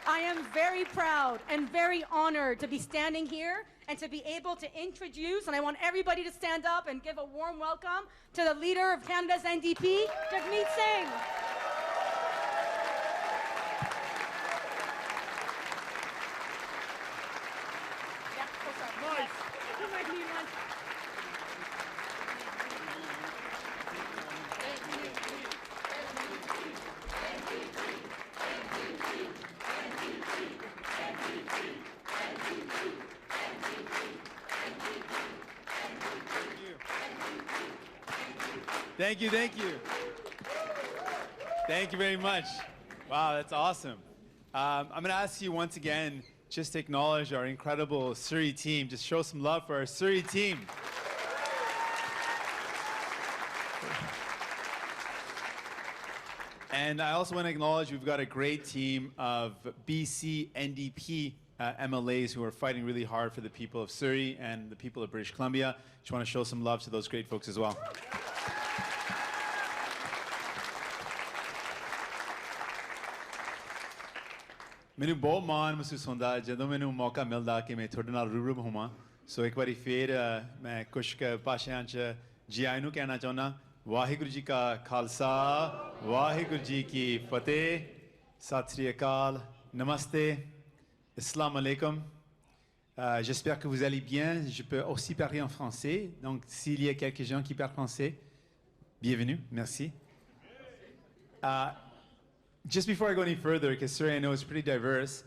I am very proud and very honored to be standing here and to be able to introduce, and I want everybody to stand up and give a warm welcome to the leader of Canada's NDP, Jagmeet Singh. Thank you, thank you. Thank you very much. Wow, that's awesome. I'm going to ask you once again just to acknowledge our incredible Surrey team. Just show some love for our Surrey team. And I also want to acknowledge we've got a great team of BC NDP MLAs who are fighting really hard for the people of Surrey and the people of British Columbia. Just want to show some love to those great folks as well. ਮੈਨੂੰ ਬਹੁਤ ਮਾਣ ਮਹਿਸੂਸ ਹੁੰਦਾ ਜਦੋਂ ਮੈਨੂੰ ਮੌਕਾ ਮਿਲਦਾ ਕਿ ਮੈਂ ਤੁਹਾਡੇ ਨਾਲ ਰੂਬਰੂ ਹੋਵਾਂ ਸੋ ਇੱਕ ਵਾਰੀ ਫੇਰ ਮੈਂ ਕੁਝ ਭਾਸ਼ਾਵਾਂ 'ਚ ਜੀ ਆਇਆਂ ਨੂੰ ਕਹਿਣਾ ਚਾਹੁੰਦਾ ਵਾਹਿਗੁਰੂ ਜੀ ਕਾ ਖਾਲਸਾ ਵਾਹਿਗੁਰੂ ਜੀ ਕੀ ਫਤਿਹ ਸਤਿ ਸ੍ਰੀ ਅਕਾਲ ਨਮਸਤੇ assalamu alaikum. J'espère que vous allez bien. Je peux aussi parler en français. Donc s'il y a quelques gens qui parlent français, bienvenue, merci. Just before I go any further, because Surrey I know is pretty diverse,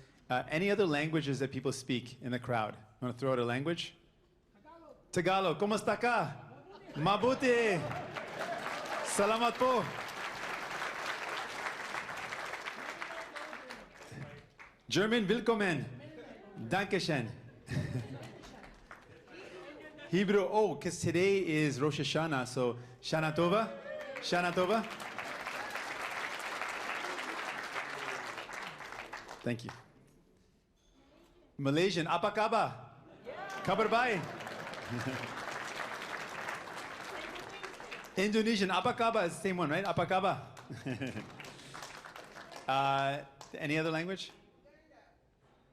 any other languages that people speak in the crowd? You want to throw out a language? Tagalog. ¿Cómo está acá? Mabuti. Salamat po. German, willkommen. Dankeschön. Hebrew, oh, because today is Rosh Hashanah, so Shana Tova. Shana Tova. Thank you. Malaysian, apa kabar? Kabar baik. Indonesian, apa kabar is the same one, right? Apa kabar? Any other language?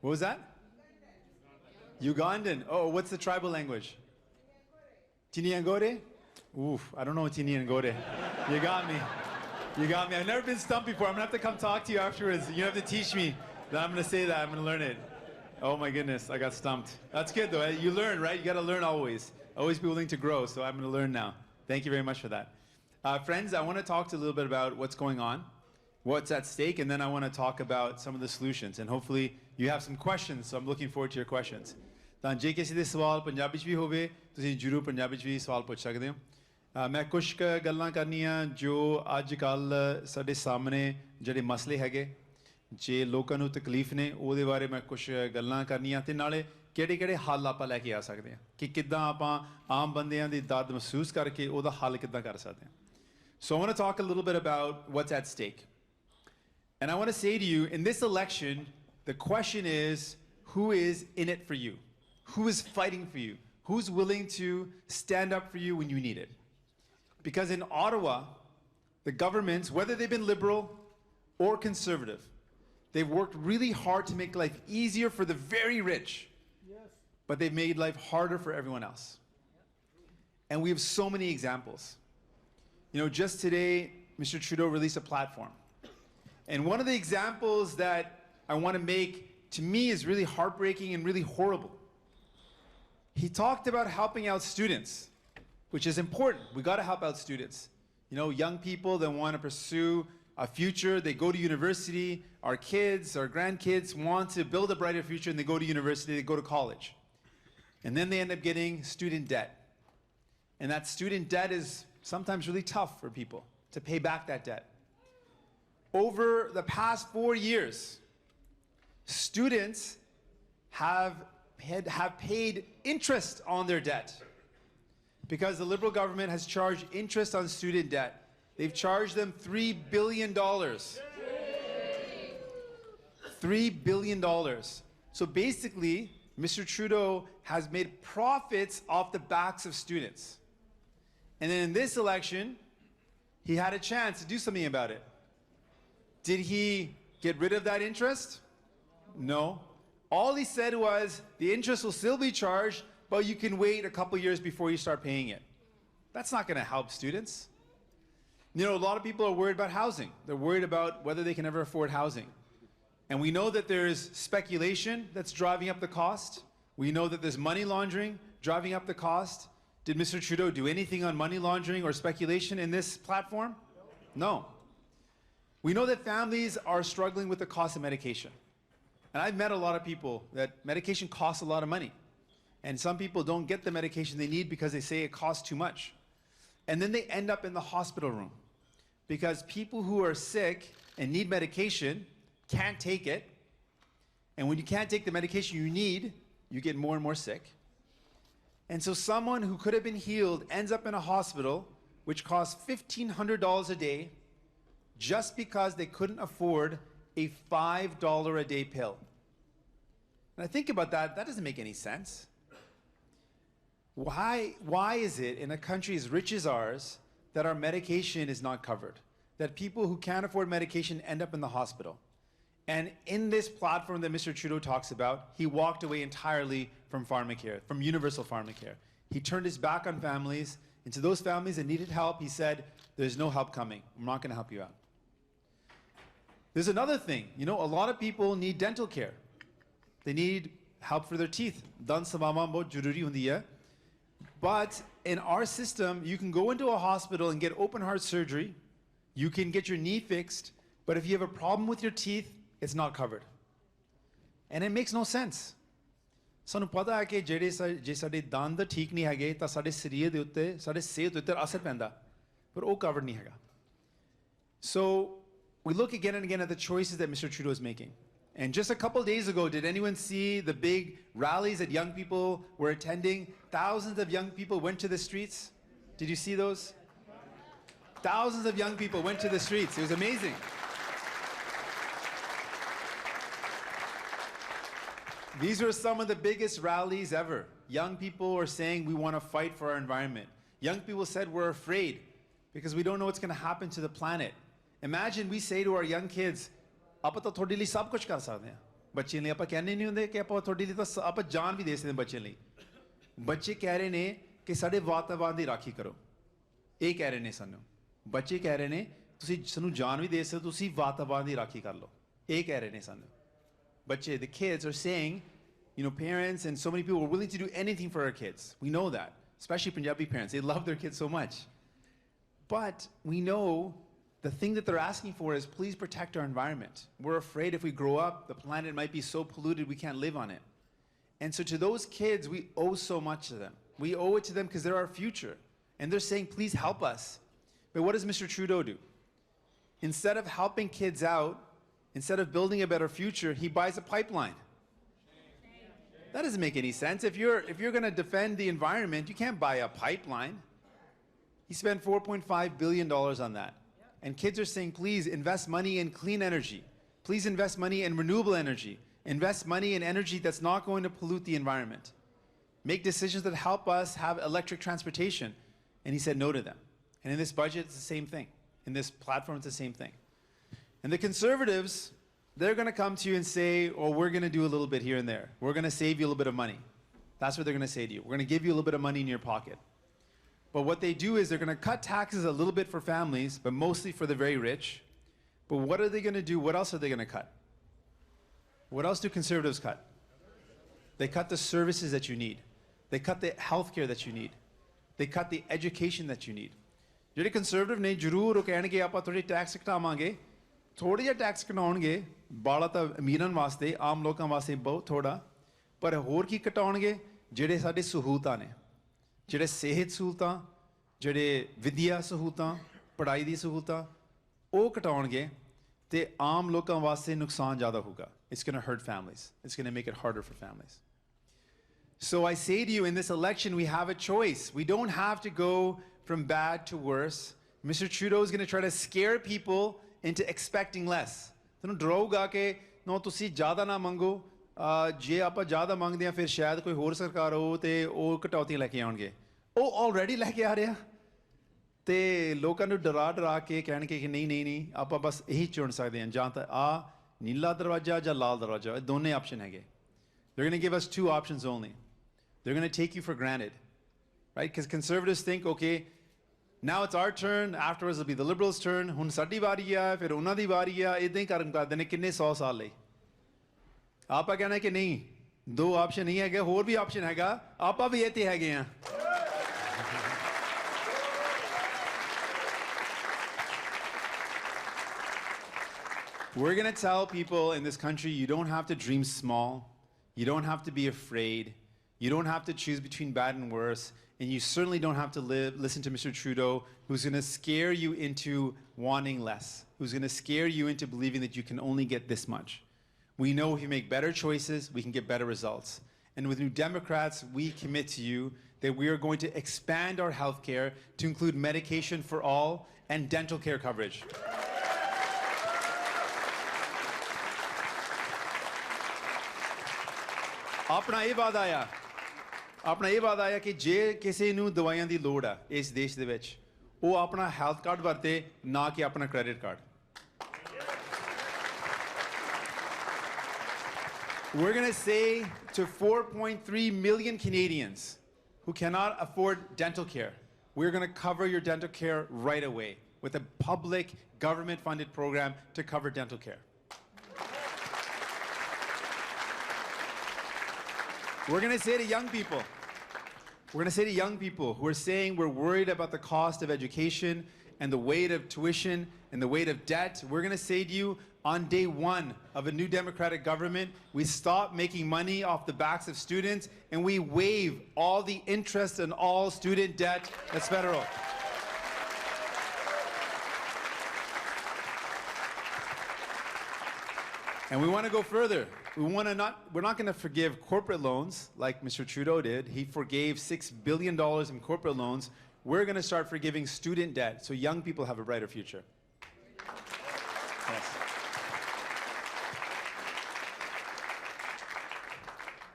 What was that? Ugandan. Oh, what's the tribal language? Tiniangore? Oof, I don't know Tiniangore. You got me. You got me. I've never been stumped before. I'm going to have to come talk to you afterwards. You have to teach me. Then I'm going to say that. I'm going to learn it. Oh my goodness, I got stumped. That's good though. You learn, right? You got to learn always. Always be willing to grow. So I'm going to learn now. Thank you very much for that. Friends, I want to talk to you a little bit about what's going on, what's at stake, and then I want to talk about some of the solutions. And hopefully you have some questions, so I'm looking forward to your questions. ਤਾਂ ਜੇ ਕਿਸੇ ਦੇ ਸਵਾਲ ਪੰਜਾਬੀ 'ਚ ਵੀ ਹੋਵੇ ਤੁਸੀਂ ਜ਼ਰੂਰ ਪੰਜਾਬੀ 'ਚ ਵੀ ਸਵਾਲ ਪੁੱਛ ਸਕਦੇ ਹੋ ਮੈਂ ਕੁਝ ਗੱਲਾਂ ਕਰਨੀਆਂ ਜੋ ਅੱਜ ਕੱਲ੍ਹ ਸਾਡੇ ਸਾਹਮਣੇ ਜਿਹੜੇ ਮਸਲੇ ਹੈਗੇ ਜੇ ਲੋਕਾਂ ਨੂੰ ਤਕਲੀਫ ਨੇ ਉਹਦੇ ਬਾਰੇ ਮੈਂ ਕੁਝ ਗੱਲਾਂ ਕਰਨੀਆਂ ਤੇ ਨਾਲੇ ਕਿਹੜੇ ਹੱਲ ਆਪਾਂ ਲੈ ਕੇ ਆ ਸਕਦੇ ਹਾਂ ਕਿ ਕਿੱਦਾਂ ਆਪਾਂ ਆਮ ਬੰਦਿਆਂ ਦੀ ਦਰਦ ਮਹਿਸੂਸ ਕਰਕੇ ਉਹਦਾ ਹੱਲ ਕਿੱਦਾਂ ਕਰ ਸਕਦੇ ਹਾਂ So I want to talk a little bit about what's at stake. And I want to say to you, in this election, the question is, who is in it for you? Who is fighting for you? Who's willing to stand up for you when you need it? Because in Ottawa, the governments, whether they've been liberal or conservative, they've worked really hard to make life easier for the very rich, but they've made life harder for everyone else. And we have so many examples. You know, just today, Mr. Trudeau released a platform. And one of the examples that I want to make, to me, is really heartbreaking and really horrible. He talked about helping out students, which is important. We got to help out students. You know, young people that want to pursue a future, they go to university. Our kids, our grandkids want to build a brighter future, and they go to university, they go to college. And then they end up getting student debt. And that student debt is sometimes really tough for people to pay back that debt. Over the past 4 years, students have paid interest on their debt because the Liberal government has charged interest on student debt. They've charged them $3 billion. $3 billion. So basically, Mr. Trudeau has made profits off the backs of students. And then in this election, he had a chance to do something about it. Did he get rid of that interest? No. All he said was the interest will still be charged, but you can wait a couple years before you start paying it. That's not going to help students. You know, a lot of people are worried about housing. They're worried about whether they can ever afford housing. And we know that there's speculation that's driving up the cost. We know that there's money laundering driving up the cost. Did Mr. Trudeau do anything on money laundering or speculation in this platform? No. We know that families are struggling with the cost of medication. And I've met a lot of people that medication costs a lot of money. And some people don't get the medication they need because they say it costs too much. And then they end up in the hospital room because people who are sick and need medication can't take it. And when you can't take the medication you need, you get more and more sick. And so someone who could have been healed ends up in a hospital, which costs $1,500 a day, just because they couldn't afford a $5 a day pill. And I think about that, that doesn't make any sense. Why is it in a country as rich as ours that our medication is not covered? That people who can't afford medication end up in the hospital? And in this platform that Mr. Trudeau talks about, he walked away entirely from pharmacare, from universal pharmacare. He turned his back on families, and to those families that needed help, he said, there's no help coming. I'm not going to help you out. There's another thing. You know, a lot of people need dental care. They need help for their teeth. Dant savaawan bahut zaruri hundi hai. But in our system, you can go into a hospital and get open heart surgery. You can get your knee fixed. But if you have a problem with your teeth, it's not covered. And it makes no sense. ਸਾਨੂੰ ਪਤਾ ਹੈ ਕਿ ਜੇ ਸਾਡੇ ਦੰਦ ਠੀਕ ਨਹੀਂ ਹੈਗੇ ਤਾਂ ਸਾਡੇ ਸਰੀਰ ਦੇ ਉੱਤੇ ਸਾਡੇ ਸਿਹਤ ਉੱਤੇ ਅਸਰ ਪੈਂਦਾ ਪਰ ਉਹ ਕਵਰਡ ਨਹੀਂ ਹੈਗਾ. So we look again and again at the choices that Mr. Trudeau is making. And just a couple days ago, did anyone see the big rallies that young people were attending? Thousands of young people went to the streets. Did you see those? Thousands of young people went to the streets. It was amazing. These were some of the biggest rallies ever. Young people were saying we want to fight for our environment. Young people said we're afraid because we don't know what's going to happen to the planet. Imagine we say to our young kids, ਆਪਾਂ ਤਾਂ ਤੁਹਾਡੇ ਲਈ ਸਭ ਕੁਝ ਕਰ ਸਕਦੇ ਹਾਂ ਬੱਚਿਆਂ ਲਈ ਆਪਾਂ ਕਹਿੰਦੇ ਨਹੀਂ ਹੁੰਦੇ ਕਿ ਆਪਾਂ ਤੁਹਾਡੇ ਲਈ ਤਾਂ ਆਪਾਂ ਜਾਨ ਵੀ ਦੇ ਸਕਦੇ ਹਾਂ ਬੱਚਿਆਂ ਲਈ ਬੱਚੇ ਕਹਿ ਰਹੇ ਨੇ ਕਿ ਸਾਡੇ ਵਾਤਾਵਰਣ ਦੀ ਰਾਖੀ ਕਰੋ ਇਹ ਕਹਿ ਰਹੇ ਨੇ ਸਾਨੂੰ ਬੱਚੇ ਕਹਿ ਰਹੇ ਨੇ ਤੁਸੀਂ ਸਾਨੂੰ ਜਾਨ ਵੀ ਦੇ ਸਕਦੇ ਹੋ ਤੁਸੀਂ ਵਾਤਾਵਰਣ ਦੀ ਰਾਖੀ ਕਰ ਲਓ ਇਹ ਕਹਿ ਰਹੇ ਨੇ ਸਾਨੂੰ ਬੱਚੇ the kids are saying you know parents and so many people are willing to do anything for our kids we know that especially Punjabi parents they love their kids so much but we know the thing that they're asking for is please protect our environment. We're afraid if we grow up, the planet might be so polluted we can't live on it. And so to those kids, we owe so much to them. We owe it to them because they're our future. And they're saying, please help us. But what does Mr. Trudeau do? Instead of helping kids out, instead of building a better future, he buys a pipeline. That doesn't make any sense. If you're going to defend the environment, you can't buy a pipeline. He spent $4.5 billion on that. And kids are saying, please invest money in clean energy. Please invest money in renewable energy. Invest money in energy that's not going to pollute the environment. Make decisions that help us have electric transportation. And he said no to them. And in this budget, it's the same thing. In this platform, it's the same thing. And the Conservatives, they're going to come to you and say, oh, we're going to do a little bit here and there. We're going to save you a little bit of money. That's what they're going to say to you. We're going to give you a little bit of money in your pocket. But what they do is they're going to cut taxes a little bit for families, but mostly for the very rich. But what are they going to do? What else are they going to cut? What else do Conservatives cut? They cut the services that you need. They cut the healthcare that you need. They cut the education that you need. ਜਿਹੜੇ Conservative ਨੇ ਜ਼ਰੂਰ ਉਹ ਕਹਿਣਗੇ ਆਪਾਂ ਥੋੜੀ tax ਘਟਾਵਾਂਗੇ ਥੋੜੇ ਜਿਹਾ tax ਘਟਾਉਣਗੇ ਬਾਲਾ ਤਾਂ ਅਮੀਰਾਂ ਵਾਸਤੇ ਆਮ ਲੋਕਾਂ ਵਾਸਤੇ ਬਹੁਤ ਥੋੜਾ ਪਰ ਹੋਰ ਕੀ ਘਟਾਉਣਗੇ ਜਿਹੜੇ ਸਾਡੇ ਸਹੂਲਤਾਂ ਨੇ ਜਿਹੜੇ ਸਿਹਤ ਸਹੂਲਤਾਂ ਜਿਹੜੇ ਵਿਦਿਆ ਸਹੂਲਤਾਂ ਪੜ੍ਹਾਈ ਦੀ ਸਹੂਲਤਾਂ ਉਹ ਘਟਾਉਣਗੇ ਤੇ ਆਮ ਲੋਕਾਂ ਵਾਸਤੇ ਨੁਕਸਾਨ ਜ਼ਿਆਦਾ ਹੋਊਗਾ it's going to hurt families it's going to make it harder for families so I say to you in this election we have a choice we don't have to go from bad to worse Mr. Trudeau is going to try to scare people into expecting less ਤੁਹਾਨੂੰ ਡਰਾਊਗਾ ਕਿ ਨੋ ਤੁਸੀਂ ਜ਼ਿਆਦਾ ਨਾ ਮੰਗੋ ਜੇ ਆਪਾਂ ਜ਼ਿਆਦਾ ਮੰਗਦੇ ਆ ਫਿਰ ਸ਼ਾਇਦ ਕੋਈ ਹੋਰ ਸਰਕਾਰ ਹੋ ਤੇ ਉਹ ਕਟੌਤੀਆਂ ਲੈ ਕੇ ਆਉਣਗੇ ਉਹ ਆਲਰੇਡੀ ਲੈ ਕੇ ਆ ਰਿਹਾ ਤੇ ਲੋਕਾਂ ਨੂੰ ਡਰਾ ਕੇ ਕਹਿਣਗੇ ਕਿ ਨਹੀਂ ਆਪਾਂ ਬਸ ਇਹੀ ਚੁਣ ਸਕਦੇ ਹਾਂ ਜਾਂ ਤਾਂ नीला दरवाजा या लाल दरवाजा, ये दोनों option हैगे. They're going to give us two options only. They're going to take you for granted, right? Because conservatives think, okay, now it's our turn, afterwards it'll be the liberals' turn, hun sadi wari hai, fir unna di wari hai, idain karam kar dene kinne 100 saal lai. Aapa kehna hai ki nahi, do option nahi hai, aur bhi option hai, aapa bhi ete hai hain. We're going to tell people in this country, you don't have to dream small, you don't have to be afraid, you don't have to choose between bad and worse, and you certainly don't have to listen to Mr. Trudeau, who's going to scare you into wanting less, who's going to scare you into believing that you can only get this much. We know if you make better choices, we can get better results. And with New Democrats, we commit to you that we are going to expand our health care to include medication for all and dental care coverage. ਆਪਣਾ ਇਹ ਵਾਅਦਾ ਆਇਆ ਕਿ ਜੇ ਕਿਸੇ ਨੂੰ ਦਵਾਈਆਂ ਦੀ ਲੋੜ ਆ ਇਸ ਦੇਸ਼ ਦੇ ਵਿੱਚ ਉਹ ਆਪਣਾ ਹੈਲਥ ਕਾਰਡ ਵਰਤੇ ਨਾ ਕਿ ਆਪਣਾ credit card. We're going to say to 4.3 million Canadians who cannot afford dental care, we're going to cover your dental care right away with a public government-funded program to cover dental care. We're going to say to young people, who are saying we're worried about the cost of education and the weight of tuition and the weight of debt, we're going to say to you, on day one of a new Democratic government, we stop making money off the backs of students and we waive all the interest and all student debt that's federal. And we want to go further. We're not going to forgive corporate loans like Mr. Trudeau did. He forgave $6 billion in corporate loans. We're going to start forgiving student debt so young people have a brighter future. Yes.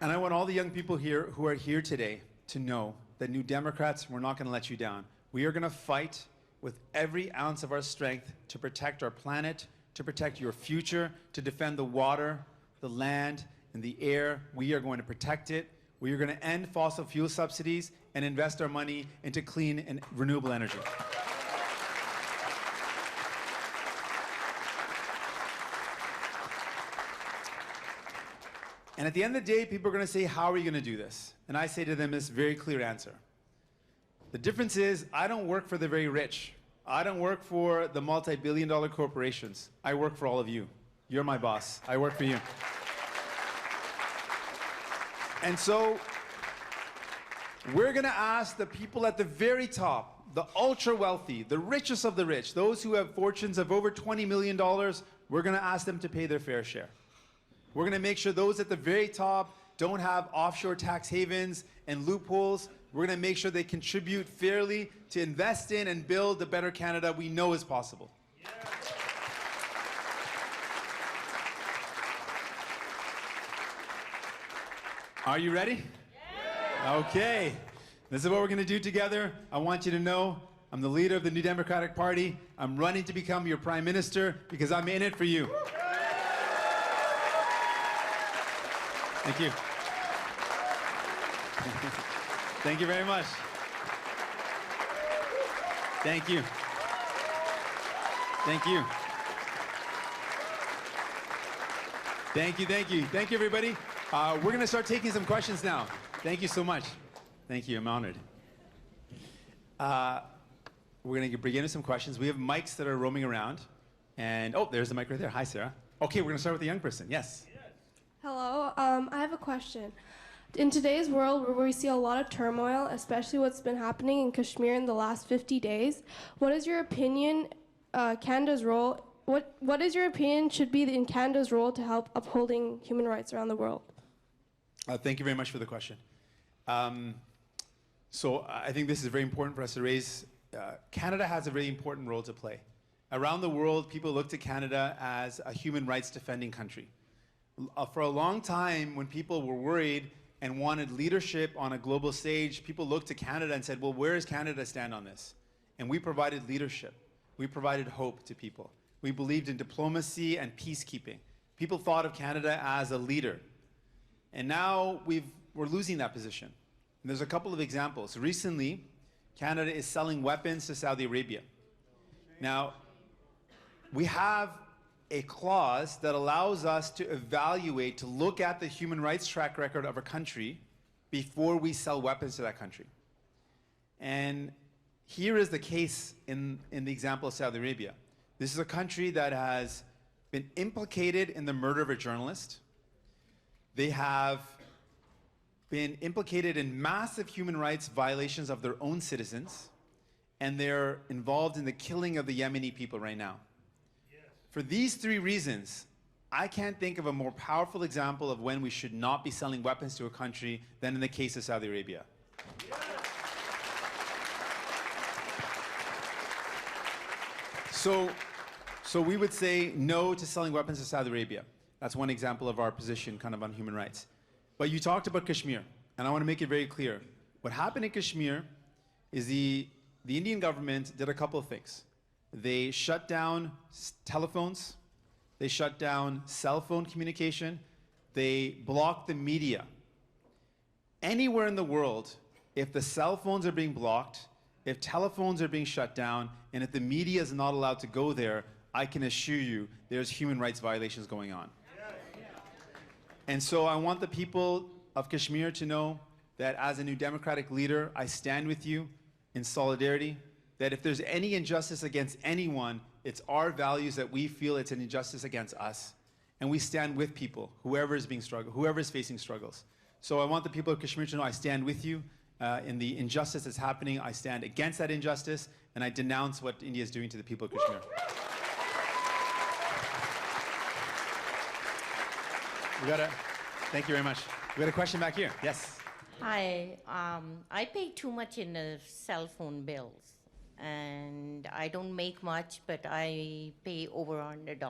And I want all the young people here who are here today to know that New Democrats, we're not going to let you down. We are going to fight with every ounce of our strength to protect our planet, to protect your future, to defend the water, the land, and the air. We are going to protect it. We are going to end fossil fuel subsidies and invest our money into clean and renewable energy. And at the end of the day, people are going to say, how are you going to do this? And I say to them this very clear answer. The difference is, I don't work for the very rich. I don't work for the multi-billion-dollar corporations. I work for all of you. You're my boss. I work for you. And so we're going to ask the people at the very top, the ultra-wealthy, the richest of the rich, those who have fortunes of over $20 million, we're going to ask them to pay their fair share. We're going to make sure those at the very top don't have offshore tax havens and loopholes. We're going to make sure they contribute fairly to invest in and build the better Canada we know is possible. Yeah. Are you ready? Yeah. Okay. This is what we're going to do together. I want you to know I'm the leader of the New Democratic Party. I'm running to become your Prime Minister because I'm in it for you. Thank you. Thank you very much. Thank you. Thank you. Thank you, thank you. Thank you, everybody. We're going to start taking some questions now. Thank you so much. Thank you, I'm honored. We're going to begin with some questions. We have mics that are roaming around. And, oh, there's the mic right there. Hi, Sarah. Okay, we're going to start with the young person. Yes. Hello, I have a question. In today's world where we see a lot of turmoil, especially what's been happening in Kashmir in the last 50 days, what is your opinion, Canada's role, what is your opinion should be in Canada's role to help upholding human rights around the world? Thank you very much for the question. So I think this is very important for us to raise. Canada has a very important role to play. Around the world, people look to Canada as a human rights defending country. For a long time, when people were worried and wanted leadership on a global stage, people looked to Canada and said, well, where does Canada stand on this? And we provided leadership. We provided hope to people. We believed in diplomacy and peacekeeping. people thought of Canada as a leader. And now we're losing that position. And there's a couple of examples. Recently, Canada is selling weapons to Saudi Arabia. Now, we have a clause that allows us to evaluate, to look at the human rights track record of a country before we sell weapons to that country. And here is the case in the example of Saudi Arabia. This is a country that has been implicated in the murder of a journalist. They have been implicated in massive human rights violations of their own citizens, and they're involved in the killing of the Yemeni people right now. For these three reasons, I can't think of a more powerful example of when we should not be selling weapons to a country than in the case of Saudi Arabia. So we would say no to selling weapons to Saudi Arabia. That's one example of our position kind of on human rights. But you talked about Kashmir, and I want to make it very clear. What happened in Kashmir is the Indian government did a couple of things. They shut down telephones, they shut down cell phone communication, they blocked the media. Anywhere in the world, if the cell phones are being blocked, if telephones are being shut down, and if the media is not allowed to go there, I can assure you there's human rights violations going on. And so I want the people of Kashmir to know that as a new democratic leader, I stand with you in solidarity, that if there's any injustice against anyone, it's our values that we feel it's an injustice against us. And we stand with people, whoever is facing struggles. So I want the people of Kashmir to know I stand with you in the injustice that's happening. I stand against that injustice, and I denounce what India is doing to the people of Kashmir. Thank you very much. We got a question back here. Yes. Hi, I pay too much in cell phone bills, and I don't make much, but I pay over $100.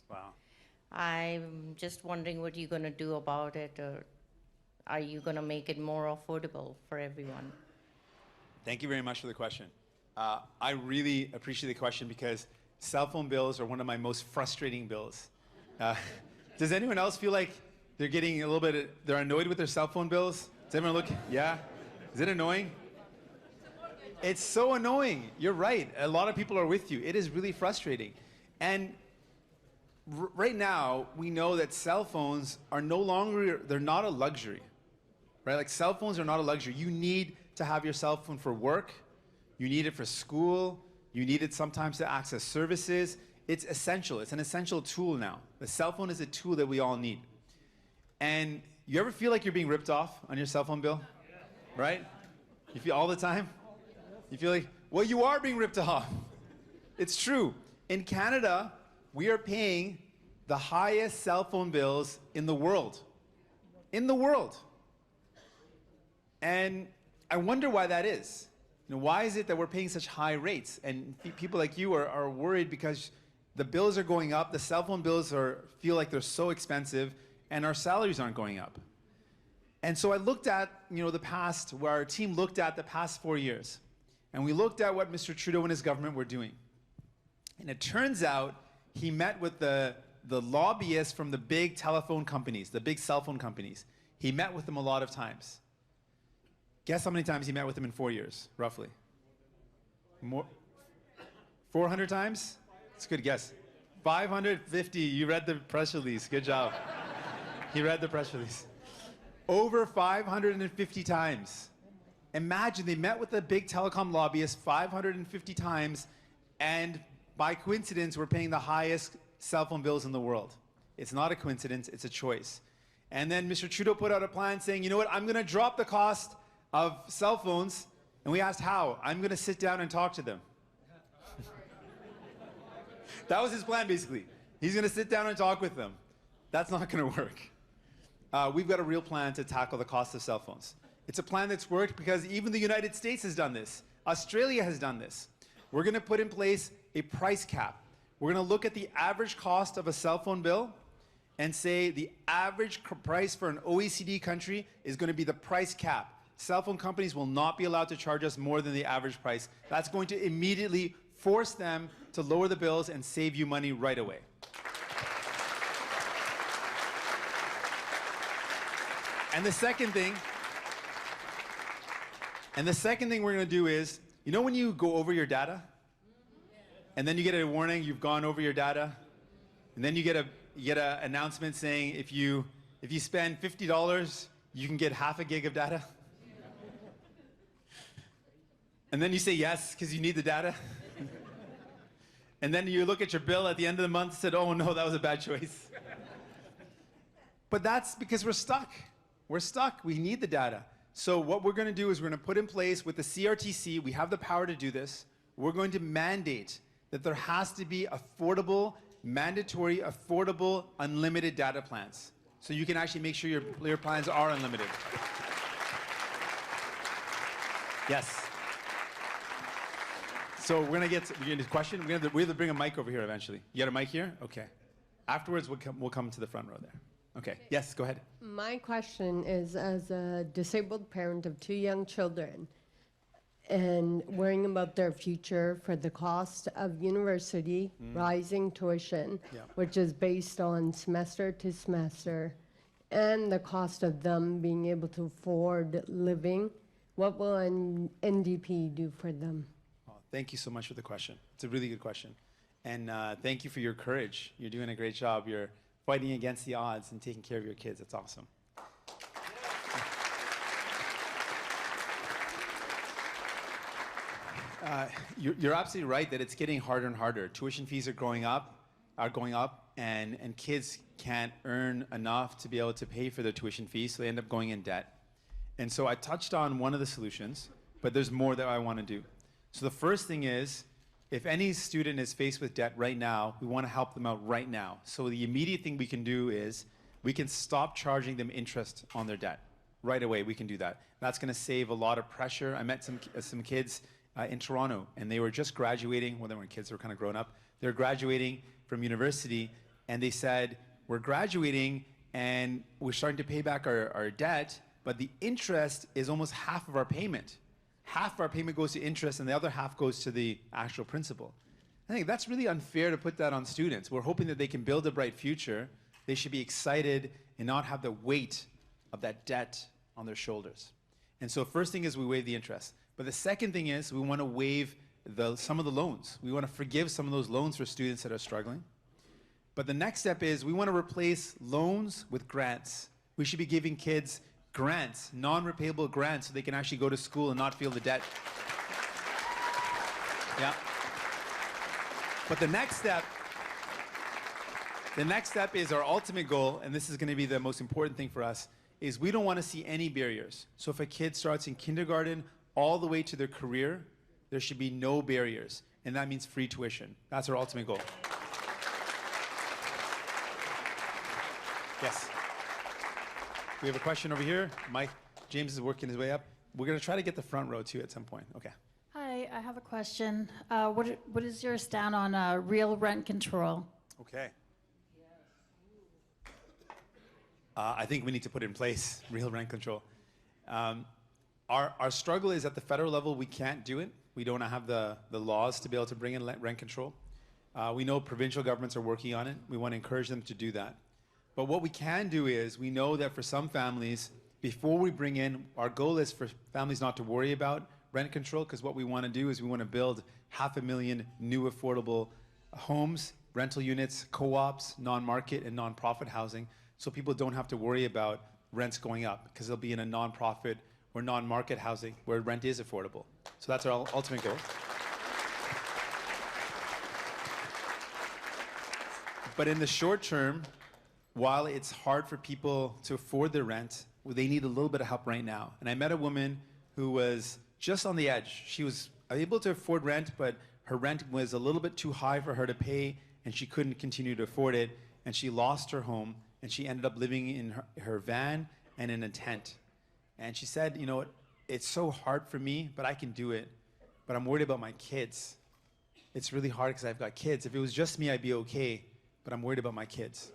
Wow. I'm just wondering what you're going to do about it, or are you going to make it more affordable for everyone? Thank you very much for the question. I really appreciate the question because cell phone bills are one of my most frustrating bills. Does anyone else feel like they're getting a little bit, they're annoyed with their cell phone bills? Does everyone look, yeah? Is it annoying? It's so annoying. You're right. A lot of people are with you. It is really frustrating. And right now, we know that cell phones are no longer, they're not a luxury, right? Like cell phones are not a luxury. You need to have your cell phone for work. You need it for school. You need it sometimes to access services. It's essential. It's an essential tool now. The cell phone is a tool that we all need. And you ever feel like you're being ripped off on your cell phone bill? Right? You feel all the time? You feel like, well, you are being ripped off. It's true. In Canada, we are paying the highest cell phone bills in the world. In the world. And I wonder why that is. You know, why is it that we're paying such high rates? And people like you are worried because the bills are going up, the cell phone bills feel like they're so expensive, and our salaries aren't going up. And so I looked at, where our team looked at the past 4 years. And we looked at what Mr. Trudeau and his government were doing. And it turns out he met with the lobbyists from the big telephone companies, the big cell phone companies. He met with them a lot of times. Guess how many times he met with them in 4 years, roughly? More? 400 times? That's a good guess. 550. You read the press release. Good job. He read the press release. Over 550 times. Imagine they met with the big telecom lobbyists 550 times, and by coincidence, we're paying the highest cell phone bills in the world. It's not a coincidence, it's a choice. And then Mr. Trudeau put out a plan saying, you know what, I'm going to drop the cost of cell phones. And we asked how. I'm going to sit down and talk to them. That was his plan, basically. He's going to sit down and talk with them. That's not going to work. We've got a real plan to tackle the cost of cell phones. It's a plan that's worked because even the United States has done this. Australia has done this. We're going to put in place a price cap. We're going to look at the average cost of a cell phone bill and say the average price for an OECD country is going to be the price cap. Cell phone companies will not be allowed to charge us more than the average price. That's going to immediately force them to lower the bills and save you money right away. And the second thing we're going to do is, you know when you go over your data? And then you get a warning, you've gone over your data? And then you get a announcement saying if you spend $50, you can get half a gig of data? And then you say yes, because you need the data? And then you look at your bill at the end of the month and said, oh no, that was a bad choice. But that's because we're stuck. We're stuck. We need the data. So what we're going to do is we're going to put in place with the CRTC, we have the power to do this, we're going to mandate that there has to be affordable, mandatory, affordable, unlimited data plans. So you can actually make sure your plans are unlimited. Yes. So we're going to get a question. We have to bring a mic over here eventually. You got a mic here? Okay. Afterwards, we'll come to the front row there. Okay. Yes, go ahead. My question is, as a disabled parent of 2 young children and worrying about their future for the cost of university, rising tuition, which is based on semester to semester, and the cost of them being able to afford living, what will NDP do for them? Oh, thank you so much for the question. It's a really good question. And thank you for your courage. You're doing a great job. You're fighting against the odds and taking care of your kids. That's awesome. You're absolutely right that it's getting harder and harder. Tuition fees are going up, and kids can't earn enough to be able to pay for their tuition fees, so they end up going in debt. And so I touched on one of the solutions, but there's more that I want to do. So the first thing is, if any student is faced with debt right now, we want to help them out right now. So the immediate thing we can do is we can stop charging them interest on their debt. Right away, we can do that. That's going to save a lot of pressure. I met some kids in Toronto, and they were just graduating. Well, they weren't kids, they were kind of grown up. They were graduating from university, and they said, we're graduating, and we're starting to pay back our debt, but the interest is almost half of our payment. Half of our payment goes to interest, and the other half goes to the actual principal. I think that's really unfair to put that on students. We're hoping that they can build a bright future. They should be excited and not have the weight of that debt on their shoulders. And so first thing is we waive the interest. But the second thing is we want to waive some of the loans. We want to forgive some of those loans for students that are struggling. But the next step is we want to replace loans with grants. We should be giving kids grants, non-repayable grants, so they can actually go to school and not feel the debt. Yeah. But the next step is our ultimate goal, and this is going to be the most important thing for us, is we don't want to see any barriers. So if a kid starts in kindergarten all the way to their career, there should be no barriers, and that means free tuition. That's our ultimate goal. Yes. We have a question over here. Mike, James is working his way up. We're going to try to get the front row too at some point. Okay. Hi, I have a question. What is your stand on real rent control? Okay. I think we need to put in place real rent control. Our struggle is at the federal level, we can't do it. We don't have the laws to be able to bring in rent control. We know provincial governments are working on it. We want to encourage them to do that. But what we can do is, we know that for some families, before we bring in, our goal is for families not to worry about rent control, because what we want to do is we want to build 500,000 new affordable homes, rental units, co-ops, non-market and non-profit housing, so people don't have to worry about rents going up, because they'll be in a non-profit or non-market housing where rent is affordable. So that's our ultimate goal. But in the short term, while it's hard for people to afford their rent, they need a little bit of help right now. And I met a woman who was just on the edge. She was able to afford rent, but her rent was a little bit too high for her to pay, and she couldn't continue to afford it, and she lost her home, and she ended up living in her van and in a tent. And she said, you know, it's so hard for me, but I can do it, but I'm worried about my kids. It's really hard because I've got kids. If it was just me, I'd be okay, but I'm worried about my kids.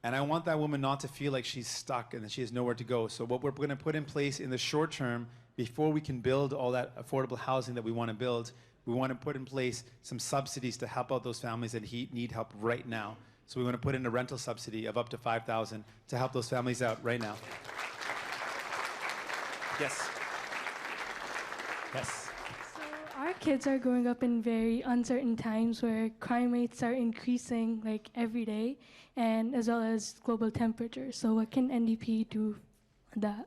And I want that woman not to feel like she's stuck and that she has nowhere to go. So what we're going to put in place in the short term, before we can build all that affordable housing that we want to build, we want to put in place some subsidies to help out those families that need help right now. So we want to put in a rental subsidy of up to $5,000 to help those families out right now. Yes. Yes. So our kids are growing up in very uncertain times where crime rates are increasing like every day, and as well as global temperatures. So what can NDP do for that?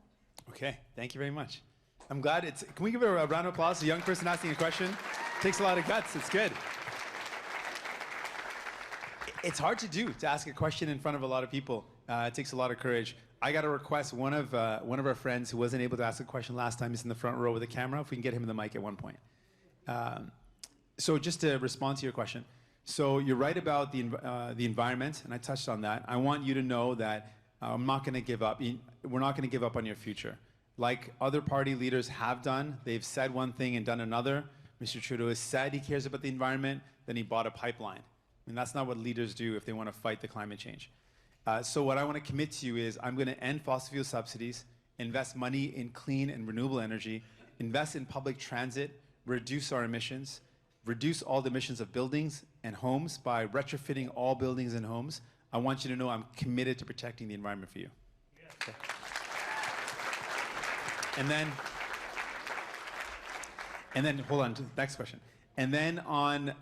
Okay, thank you very much. I'm glad it's, can we give a round of applause to a young person asking a question? Takes a lot of guts, it's good. It's hard to do, to ask a question in front of a lot of people. It takes a lot of courage. I got to request one of our friends who wasn't able to ask a question last time is in the front row with a camera, if we can get him in the mic at one point. So just to respond to your question. So you're right about the environment, and I touched on that. I want you to know that I'm not going to give up. We're not going to give up on your future. Like other party leaders have done, they've said one thing and done another. Mr. Trudeau has said he cares about the environment, then he bought a pipeline. And that's not what leaders do if they want to fight the climate change. So what I want to commit to you is I'm going to end fossil fuel subsidies, invest money in clean and renewable energy, invest in public transit, reduce our emissions, reduce all the emissions of buildings and homes by retrofitting all buildings and homes. I want you to know I'm committed to protecting the environment for you. Okay. And then hold on to the next question. And then on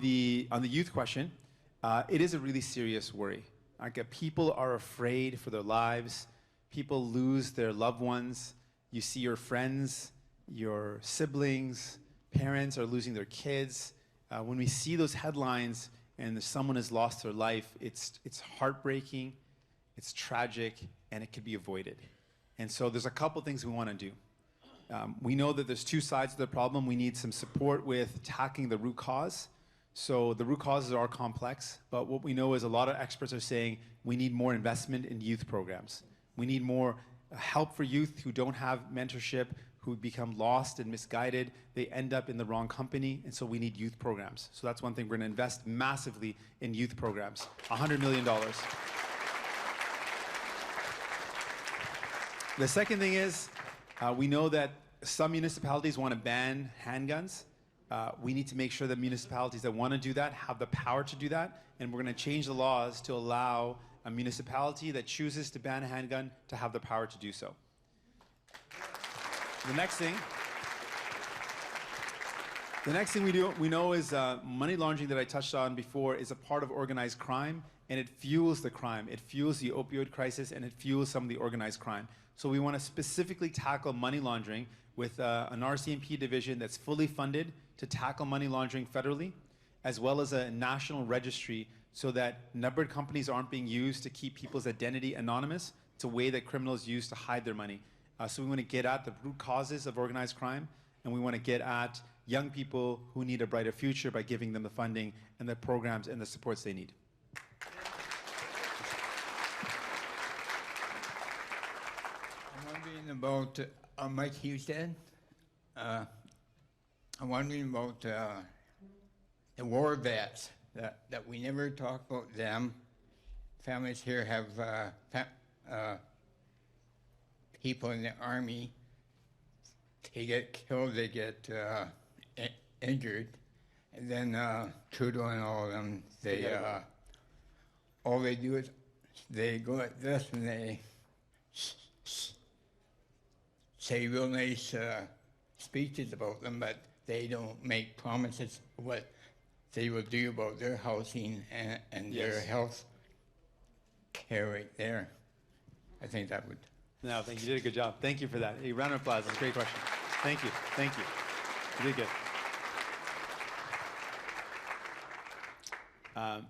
the youth question, it is a really serious worry. Like, people are afraid for their lives. People lose their loved ones. You see your friends, your siblings, parents are losing their kids. When we see those headlines and someone has lost their life, it's heartbreaking, it's tragic, and it could be avoided. And so there's a couple things we want to do. We know that there's two sides to the problem. We need some support with tackling the root cause. So the root causes are complex, but what we know is a lot of experts are saying we need more investment in youth programs. We need more help for youth who don't have mentorship, who become lost and misguided. They end up in the wrong company, and so we need youth programs. So that's one thing. We're going to invest massively in youth programs, $100 million. The second thing is, we know that some municipalities want to ban handguns. We need to make sure that municipalities that want to do that have the power to do that, and we're going to change the laws to allow a municipality that chooses to ban a handgun to have the power to do so. The next thing we know is money laundering that I touched on before is a part of organized crime, and it fuels the crime. It fuels the opioid crisis, and it fuels some of the organized crime. So we want to specifically tackle money laundering with an RCMP division that's fully funded to tackle money laundering federally, as well as a national registry so that numbered companies aren't being used to keep people's identity anonymous. It's a way that criminals use to hide their money. So we want to get at the root causes of organized crime, and we want to get at young people who need a brighter future by giving them the funding and the programs and the supports they need. I'm wondering about Mike Houston. I'm wondering about the war vets, that we never talk about them. Families here have people in the army. They get killed, they get injured, and then Trudeau and all of them, all they do is they go like this and they say real nice speeches about them, but they don't make promises what they will do about their housing and their health care right there. I think that would. No, thank you. You did a good job. Thank you for that. A round of applause. That's a great question. Thank you. Thank you. You did good.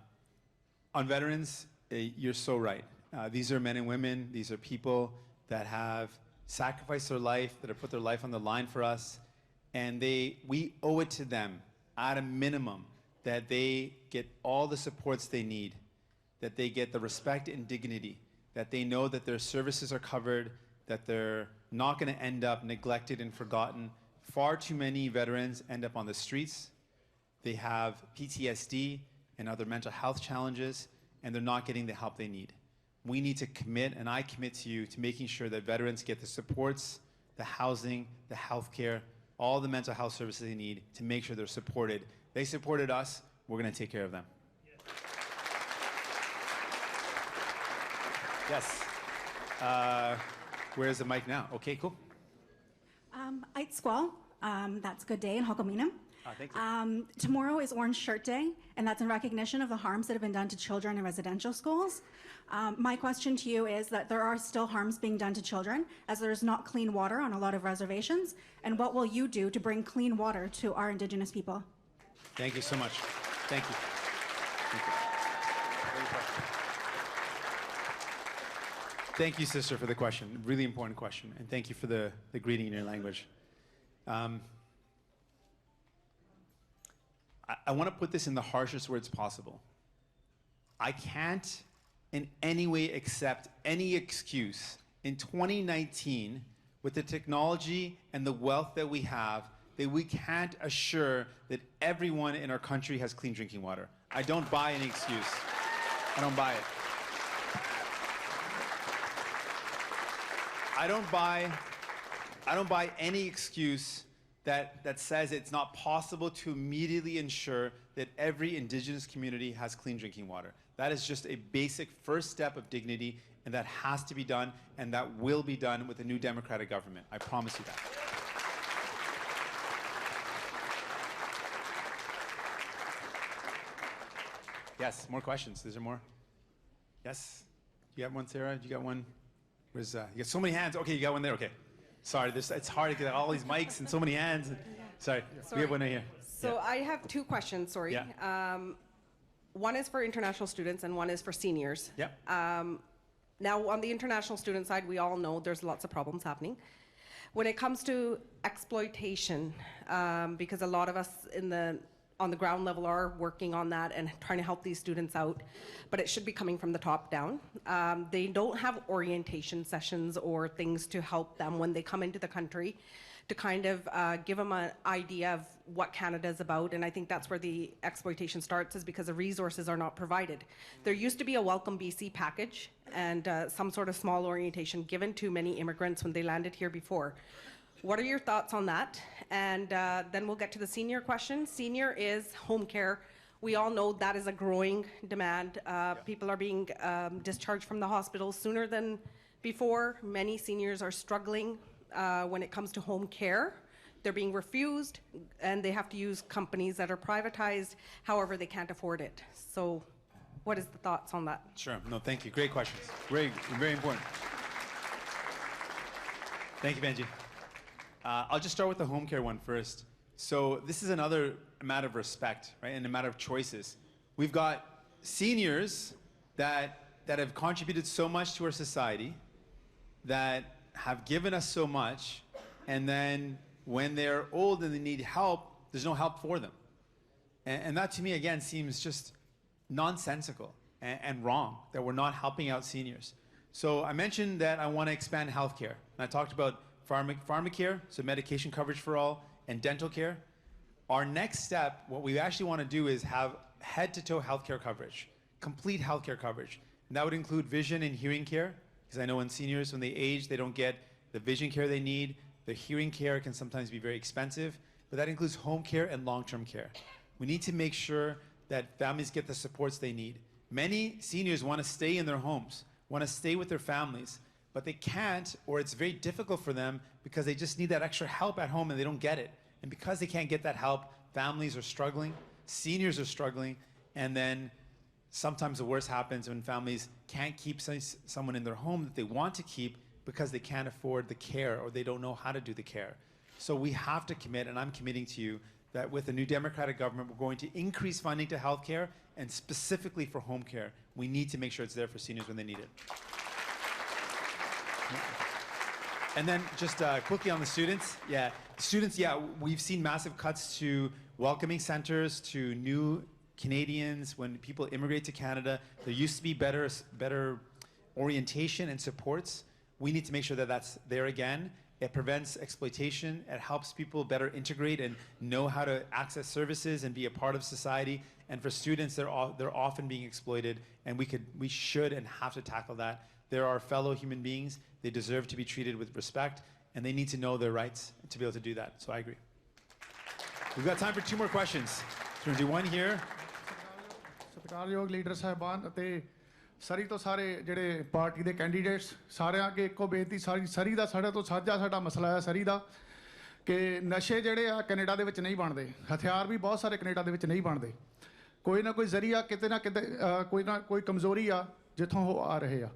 On veterans, you're so right. These are men and women. These are people that have sacrificed their life, that have put their life on the line for us. And we owe it to them, at a minimum, that they get all the supports they need, that they get the respect and dignity, that they know that their services are covered, that they're not going to end up neglected and forgotten. Far too many veterans end up on the streets. They have PTSD and other mental health challenges, and they're not getting the help they need. We need to commit, and I commit to you, to making sure that veterans get the supports, the housing, the health care, all the mental health services they need to make sure they're supported. They supported us, we're going to take care of them. Yes. Where's the mic now? Okay, cool. Ait Squall, that's Good Day in Hokominam. Thank you. Tomorrow is Orange Shirt Day, and that's in recognition of the harms that have been done to children in residential schools. My question to you is that there are still harms being done to children, as there is not clean water on a lot of reservations. And what will you do to bring clean water to our Indigenous people? Thank you so much. Thank you. Thank you. Thank you, sister, for the question. Really important question. And thank you for the greeting in your language. I want to put this in the harshest words possible. I can't in any way accept any excuse in 2019 with the technology and the wealth that we have that we can't assure that everyone in our country has clean drinking water. I don't buy any excuse. I don't buy it. I don't buy any excuse that says it's not possible to immediately ensure that every Indigenous community has clean drinking water. That is just a basic first step of dignity, and that has to be done, and that will be done with a new democratic government. I promise you that. Yes, more questions. Is there more? Yes? You got one, Sarah? You got one? Where's, you got so many hands. Okay, you got one there. Okay. Sorry, it's hard to get all these mics and so many hands. Sorry, we have one right here. So I have two questions, sorry. Yeah. One is for international students and one is for seniors. Yeah. Now, on the international student side, we all know there's lots of problems happening. When it comes to exploitation, because a lot of us on the ground level are working on that and trying to help these students out, but it should be coming from the top down. They don't have orientation sessions or things to help them when they come into the country to kind of give them an idea of what Canada is about, and I think that's where the exploitation starts, is because the resources are not provided. There used to be a Welcome BC package and some sort of small orientation given to many immigrants when they landed here before. What are your thoughts on that? And then we'll get to the senior question. Senior is home care. We all know that is a growing demand. People are being discharged from the hospital sooner than before. Many seniors are struggling when it comes to home care. They're being refused, and they have to use companies that are privatized. However, they can't afford it. So what is the thoughts on that? Sure. No, thank you. Great questions. Very, very important. Thank you, Benji. I'll just start with the home care one first. So this is another matter of respect, right, and a matter of choices. We've got seniors that have contributed so much to our society, that have given us so much, and then when they're old and they need help, there's no help for them. And that to me, again, seems just nonsensical and wrong, that we're not helping out seniors. So I mentioned that I want to expand healthcare. And I talked about pharmacare, so medication coverage for all, and dental care. Our next step, what we actually want to do is have head-to-toe healthcare coverage, complete healthcare coverage. And that would include vision and hearing care, because I know when seniors, when they age, they don't get the vision care they need. The hearing care can sometimes be very expensive, but that includes home care and long-term care. We need to make sure that families get the supports they need. Many seniors want to stay in their homes, want to stay with their families, but they can't, or it's very difficult for them because they just need that extra help at home and they don't get it. And because they can't get that help, families are struggling, seniors are struggling, and then sometimes the worst happens when families can't keep someone in their home that they want to keep because they can't afford the care or they don't know how to do the care. So we have to commit, and I'm committing to you, that with the new Democratic government, we're going to increase funding to healthcare, and specifically for home care. We need to make sure it's there for seniors when they need it. And then just quickly on the students. Students, we've seen massive cuts to welcoming centers, to new Canadians. When people immigrate to Canada, there used to be better orientation and supports. We need to make sure that that's there again. It prevents exploitation. It helps people better integrate and know how to access services and be a part of society. And for students, they're often being exploited, and we should and have to tackle that. They're our fellow human beings. They deserve to be treated with respect, and they need to know their rights to be able to do that. So I agree. We've got time for 2 more questions. We're going to do one here. ਸਤਿਕਾਰਯੋਗ leader ਸਾਹਿਬਾਨ ਅਤੇ ਸਰੀ ਤੋਂ ਸਾਰੇ ਜਿਹੜੇ party ਦੇ candidates ਸਾਰਿਆਂ ਅੱਗੇ ਇੱਕੋ ਬੇਨਤੀ, ਸਰੀ ਦਾ ਸਾਡੇ ਤੋਂ ਸਾਂਝਾ ਸਾਡਾ ਮਸਲਾ ਹੈ ਸਰੀ ਦਾ। ਕਿ ਨਸ਼ੇ ਜਿਹੜੇ ਆ ਕੈਨੇਡਾ ਦੇ ਵਿੱਚ ਨਹੀਂ ਬਣਦੇ, ਹਥਿਆਰ ਵੀ ਬਹੁਤ ਸਾਰੇ ਕੈਨੇਡਾ ਦੇ ਵਿੱਚ ਨਹੀਂ ਬਣਦੇ। ਕੋਈ ਨਾ ਕੋਈ ਜ਼ਰੀਆ ਕਿਤੇ ਨਾ ਕਿਤੇ ਕੋਈ ਨਾ ਕੋਈ ਕਮਜ਼ੋਰੀ ਆ ਜਿੱਥੋਂ ਉਹ ਆ ਰਹੇ ਆ,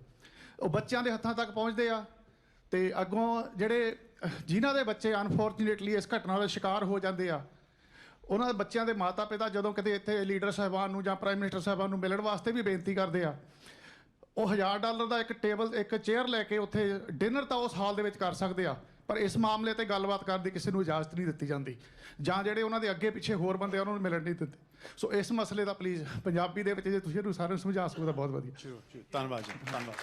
ਉਹ ਬੱਚਿਆਂ ਦੇ ਹੱਥਾਂ ਤੱਕ ਪਹੁੰਚਦੇ ਆ। ਤੇ ਅੱਗੋਂ ਜਿਹੜੇ ਜਿਨ੍ਹਾਂ ਦੇ ਬੱਚੇ ਅਨਫੋਰਚੂਨੇਟਲੀ ਇਸ ਘਟਨਾ ਦਾ ਸ਼ਿਕਾਰ ਹੋ ਜਾਂਦੇ ਆ, ਉਹਨਾਂ ਦੇ ਬੱਚਿਆਂ ਦੇ ਮਾਤਾ ਪਿਤਾ ਜਦੋਂ ਕਿਤੇ ਇੱਥੇ ਲੀਡਰ ਸਾਹਿਬਾਨ ਨੂੰ ਜਾਂ ਪ੍ਰਾਈਮ ਮਿਨਿਸਟਰ ਸਾਹਿਬਾਨ ਨੂੰ ਮਿਲਣ ਵਾਸਤੇ ਵੀ ਬੇਨਤੀ ਕਰਦੇ ਆ, ਉਹ $1000 ਦਾ ਇੱਕ ਟੇਬਲ ਇੱਕ ਚੇਅਰ ਲੈ ਕੇ ਉੱਥੇ ਡਿਨਰ ਤਾਂ ਉਸ ਹਾਲ ਦੇ ਵਿੱਚ ਕਰ ਸਕਦੇ ਆ, ਪਰ ਇਸ ਮਾਮਲੇ ਤੇ ਗੱਲਬਾਤ ਕਰਨ ਦੀ ਕਿਸੇ ਨੂੰ ਇਜਾਜ਼ਤ ਨਹੀਂ ਦਿੱਤੀ ਜਾਂਦੀ, ਜਾਂ ਜਿਹੜੇ ਉਹਨਾਂ ਦੇ ਅੱਗੇ ਪਿੱਛੇ ਹੋਰ ਬੰਦੇ ਉਹਨਾਂ ਨੂੰ ਮਿਲਣ ਨਹੀਂ ਦਿੰਦੇ। ਸੋ ਇਸ ਮਸਲੇ ਦਾ ਪਲੀਜ਼ ਪੰਜਾਬੀ ਦੇ ਵਿੱਚ ਜੇ ਤੁਸੀਂ ਇਹਨੂੰ ਸਾਰਿਆਂ ਨੂੰ ਸਮਝਾ ਸਕੋ ਤਾਂ ਬਹੁਤ ਵਧੀਆ। ਧੰਨਵਾਦ ਜੀ, ਧੰਨਵਾਦ,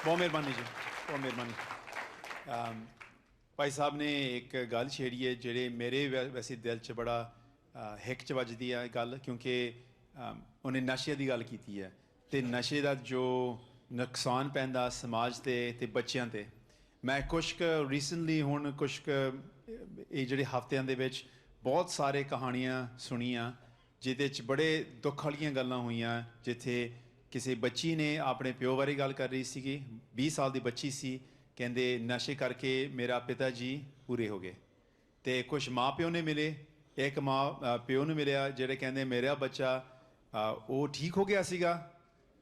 ਬਹੁਤ ਮਿਹਰਬਾਨੀ ਜੀ, ਬਹੁਤ ਮਿਹਰਬਾਨੀ। ਭਾਈ ਸਾਹਿਬ ਨੇ ਇੱਕ ਗੱਲ ਛੇੜੀ ਹੈ ਜਿਹੜੇ ਮੇਰੇ ਵੈਸੇ ਦਿਲ 'ਚ ਬੜਾ ਹਿੱਕ 'ਚ ਵੱਜਦੀ ਹੈ ਗੱਲ, ਕਿਉਂਕਿ ਉਹਨੇ ਨਸ਼ੇ ਦੀ ਗੱਲ ਕੀਤੀ ਹੈ ਅਤੇ ਨਸ਼ੇ ਦਾ ਜੋ ਨੁਕਸਾਨ ਪੈਂਦਾ ਸਮਾਜ 'ਤੇ ਬੱਚਿਆਂ 'ਤੇ। ਮੈਂ ਕੁਛ ਕੁ ਰੀਸੈਂਟਲੀ ਹੁਣ ਕੁਛ ਕੁ ਇਹ ਜਿਹੜੇ ਹਫ਼ਤਿਆਂ ਦੇ ਵਿੱਚ ਬਹੁਤ ਸਾਰੇ ਕਹਾਣੀਆਂ ਸੁਣੀਆਂ ਜਿਹਦੇ 'ਚ ਬੜੇ ਦੁੱਖ ਵਾਲੀਆਂ ਗੱਲਾਂ ਹੋਈਆਂ, ਜਿੱਥੇ ਕਿਸੇ ਬੱਚੀ ਨੇ ਆਪਣੇ ਪਿਓ ਬਾਰੇ ਗੱਲ ਕਰ ਰਹੀ ਸੀਗੀ, 20 ਸਾਲ ਦੀ ਬੱਚੀ ਸੀ, ਕਹਿੰਦੇ ਨਸ਼ੇ ਕਰਕੇ ਮੇਰਾ ਪਿਤਾ ਜੀ ਪੂਰੇ ਹੋ ਗਏ। ਅਤੇ ਕੁਛ ਮਾਂ ਪਿਓ ਨੇ ਮਿਲੇ, ਇੱਕ ਮਾਂ ਪਿਓ ਨੂੰ ਮਿਲਿਆ ਜਿਹੜੇ ਕਹਿੰਦੇ ਮੇਰਾ ਬੱਚਾ ਉਹ ਠੀਕ ਹੋ ਗਿਆ ਸੀਗਾ,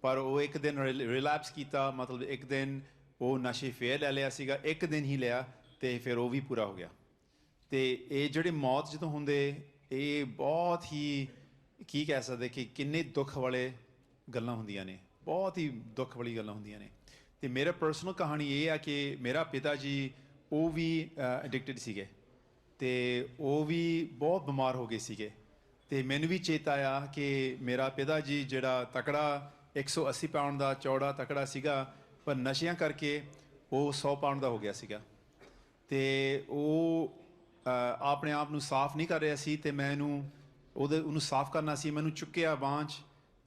ਪਰ ਉਹ ਇੱਕ ਦਿਨ ਰਿਲੈਪਸ ਕੀਤਾ, ਮਤਲਬ ਇੱਕ ਦਿਨ ਉਹ ਨਸ਼ੇ ਫੇਰ ਲੈ ਲਿਆ ਸੀਗਾ, ਇੱਕ ਦਿਨ ਹੀ ਲਿਆ ਅਤੇ ਫਿਰ ਉਹ ਵੀ ਪੂਰਾ ਹੋ ਗਿਆ। ਅਤੇ ਇਹ ਜਿਹੜੇ ਮੌਤ ਜਦੋਂ ਹੁੰਦੇ ਇਹ ਬਹੁਤ ਹੀ ਕੀ ਕਹਿ ਸਕਦੇ ਕਿ ਕਿੰਨੇ ਦੁੱਖ ਵਾਲੇ ਗੱਲਾਂ ਹੁੰਦੀਆਂ ਨੇ, ਬਹੁਤ ਹੀ ਦੁੱਖ ਵਾਲੀ ਗੱਲਾਂ ਹੁੰਦੀਆਂ ਨੇ। ਅਤੇ ਮੇਰਾ ਪਰਸਨਲ ਕਹਾਣੀ ਇਹ ਆ ਕਿ ਮੇਰਾ ਪਿਤਾ ਜੀ ਉਹ ਵੀ ਐਡਿਕਟਡ ਸੀਗੇ ਅਤੇ ਉਹ ਵੀ ਬਹੁਤ ਬਿਮਾਰ ਹੋ ਗਏ ਸੀਗੇ, ਅਤੇ ਮੈਨੂੰ ਵੀ ਚੇਤਾ ਆਇਆ ਕਿ ਮੇਰਾ ਪਿਤਾ ਜੀ ਜਿਹੜਾ ਤਕੜਾ 180 ਪਾਉਂਡ ਦਾ ਚੌੜਾ ਤਕੜਾ ਸੀਗਾ, ਪਰ ਨਸ਼ਿਆਂ ਕਰਕੇ ਉਹ 100 ਪਾਉਂਡ ਦਾ ਹੋ ਗਿਆ ਸੀਗਾ, ਅਤੇ ਉਹ ਆਪਣੇ ਆਪ ਨੂੰ ਸਾਫ਼ ਨਹੀਂ ਕਰ ਰਿਹਾ ਸੀ, ਅਤੇ ਮੈਂ ਉਹਨੂੰ ਸਾਫ਼ ਕਰਨਾ ਸੀ, ਮੈਨੂੰ ਚੁੱਕਿਆ ਬਾਂਹ 'ਚ,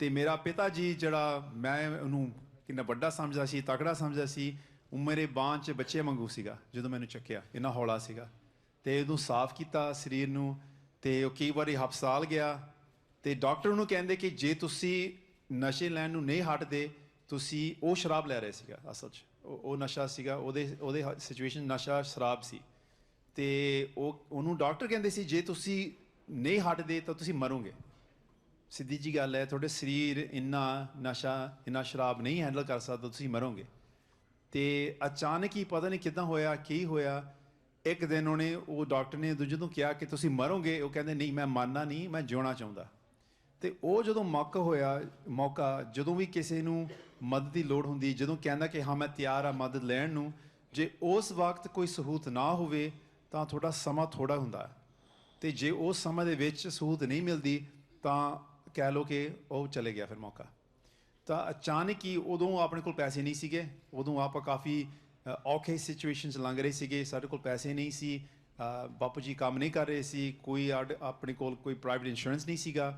ਅਤੇ ਮੇਰਾ ਪਿਤਾ ਜੀ ਜਿਹੜਾ ਮੈਂ ਉਹਨੂੰ ਕਿੰਨਾ ਵੱਡਾ ਸਮਝਦਾ ਸੀ, ਤਕੜਾ ਸਮਝਦਾ ਸੀ, ਉਹ ਮੇਰੇ ਬਾਂਹ 'ਚ ਬੱਚੇ ਵਾਂਗੂ ਸੀਗਾ ਜਦੋਂ ਮੈਨੂੰ ਚੱਕਿਆ, ਇੰਨਾ ਹੌਲਾ ਸੀਗਾ। ਅਤੇ ਉਹਨੂੰ ਸਾਫ਼ ਕੀਤਾ ਸਰੀਰ ਨੂੰ, ਅਤੇ ਉਹ ਕਈ ਵਾਰੀ ਹਸਪਤਾਲ ਗਿਆ, ਅਤੇ ਡਾਕਟਰ ਨੂੰ ਕਹਿੰਦੇ ਕਿ ਜੇ ਤੁਸੀਂ ਨਸ਼ੇ ਲੈਣ ਨੂੰ ਨਹੀਂ ਹਟਦੇ, ਤੁਸੀਂ ਉਹ ਸ਼ਰਾਬ ਲੈ ਰਹੇ ਸੀਗਾ, ਅਸਲ 'ਚ ਉਹ ਨਸ਼ਾ ਸੀਗਾ, ਉਹਦੇ ਸਿਚੁਏਸ਼ਨ ਨਸ਼ਾ ਸ਼ਰਾਬ ਸੀ, ਅਤੇ ਉਹਨੂੰ ਡਾਕਟਰ ਕਹਿੰਦੇ ਸੀ ਜੇ ਤੁਸੀਂ ਨਹੀਂ ਹਟਦੇ ਤਾਂ ਤੁਸੀਂ ਮਰੋਗੇ। ਸਿੱਧੀ ਜੀ ਗੱਲ ਹੈ, ਤੁਹਾਡੇ ਸਰੀਰ ਇੰਨਾ ਸ਼ਰਾਬ ਨਹੀਂ ਹੈਂਡਲ ਕਰ ਸਕਦਾ, ਤੁਸੀਂ ਮਰੋਗੇ। ਅਤੇ ਅਚਾਨਕ ਹੀ ਪਤਾ ਨਹੀਂ ਕਿੱਦਾਂ ਹੋਇਆ, ਕੀ ਹੋਇਆ, ਇੱਕ ਦਿਨ ਉਹ ਡਾਕਟਰ ਨੇ ਦੂਜੇ ਨੂੰ ਕਿਹਾ ਕਿ ਤੁਸੀਂ ਮਰੋਗੇ, ਉਹ ਕਹਿੰਦੇ ਨਹੀਂ ਮੈਂ ਮਰਨਾ ਨਹੀਂ, ਮੈਂ ਜਿਉਣਾ ਚਾਹੁੰਦਾ। ਅਤੇ ਉਹ ਜਦੋਂ ਮੌਕਾ ਜਦੋਂ ਵੀ ਕਿਸੇ ਨੂੰ ਮਦਦ ਦੀ ਲੋੜ ਹੁੰਦੀ, ਜਦੋਂ ਕਹਿੰਦਾ ਕਿ ਹਾਂ ਮੈਂ ਤਿਆਰ ਹਾਂ ਮਦਦ ਲੈਣ ਨੂੰ, ਜੇ ਉਸ ਵਕਤ ਕੋਈ ਸਹੂਲਤ ਨਾ ਹੋਵੇ ਤਾਂ ਤੁਹਾਡਾ ਸਮਾਂ ਥੋੜ੍ਹਾ ਹੁੰਦਾ, ਅਤੇ ਜੇ ਉਸ ਸਮਾਂ ਦੇ ਵਿੱਚ ਸਹੂਲਤ ਨਹੀਂ ਮਿਲਦੀ ਤਾਂ ਕਹਿ ਲਓ ਕਿ ਉਹ ਚਲੇ ਗਿਆ ਫਿਰ ਮੌਕਾ। ਤਾਂ ਅਚਾਨਕ ਹੀ ਉਦੋਂ ਆਪਣੇ ਕੋਲ ਪੈਸੇ ਨਹੀਂ ਸੀਗੇ, ਉਦੋਂ ਆਪਾਂ ਕਾਫੀ ਔਖੇ ਸਿਚੁਏਸ਼ਨ 'ਚ ਲੰਘ ਰਹੇ ਸੀਗੇ, ਸਾਡੇ ਕੋਲ ਪੈਸੇ ਨਹੀਂ ਸੀ, ਬਾਪੂ ਜੀ ਕੰਮ ਨਹੀਂ ਕਰ ਰਹੇ ਸੀ, ਕੋਈ ਆਪਣੇ ਕੋਲ ਕੋਈ ਪ੍ਰਾਈਵੇਟ ਇੰਸ਼ੋਰੈਂਸ ਨਹੀਂ ਸੀਗਾ,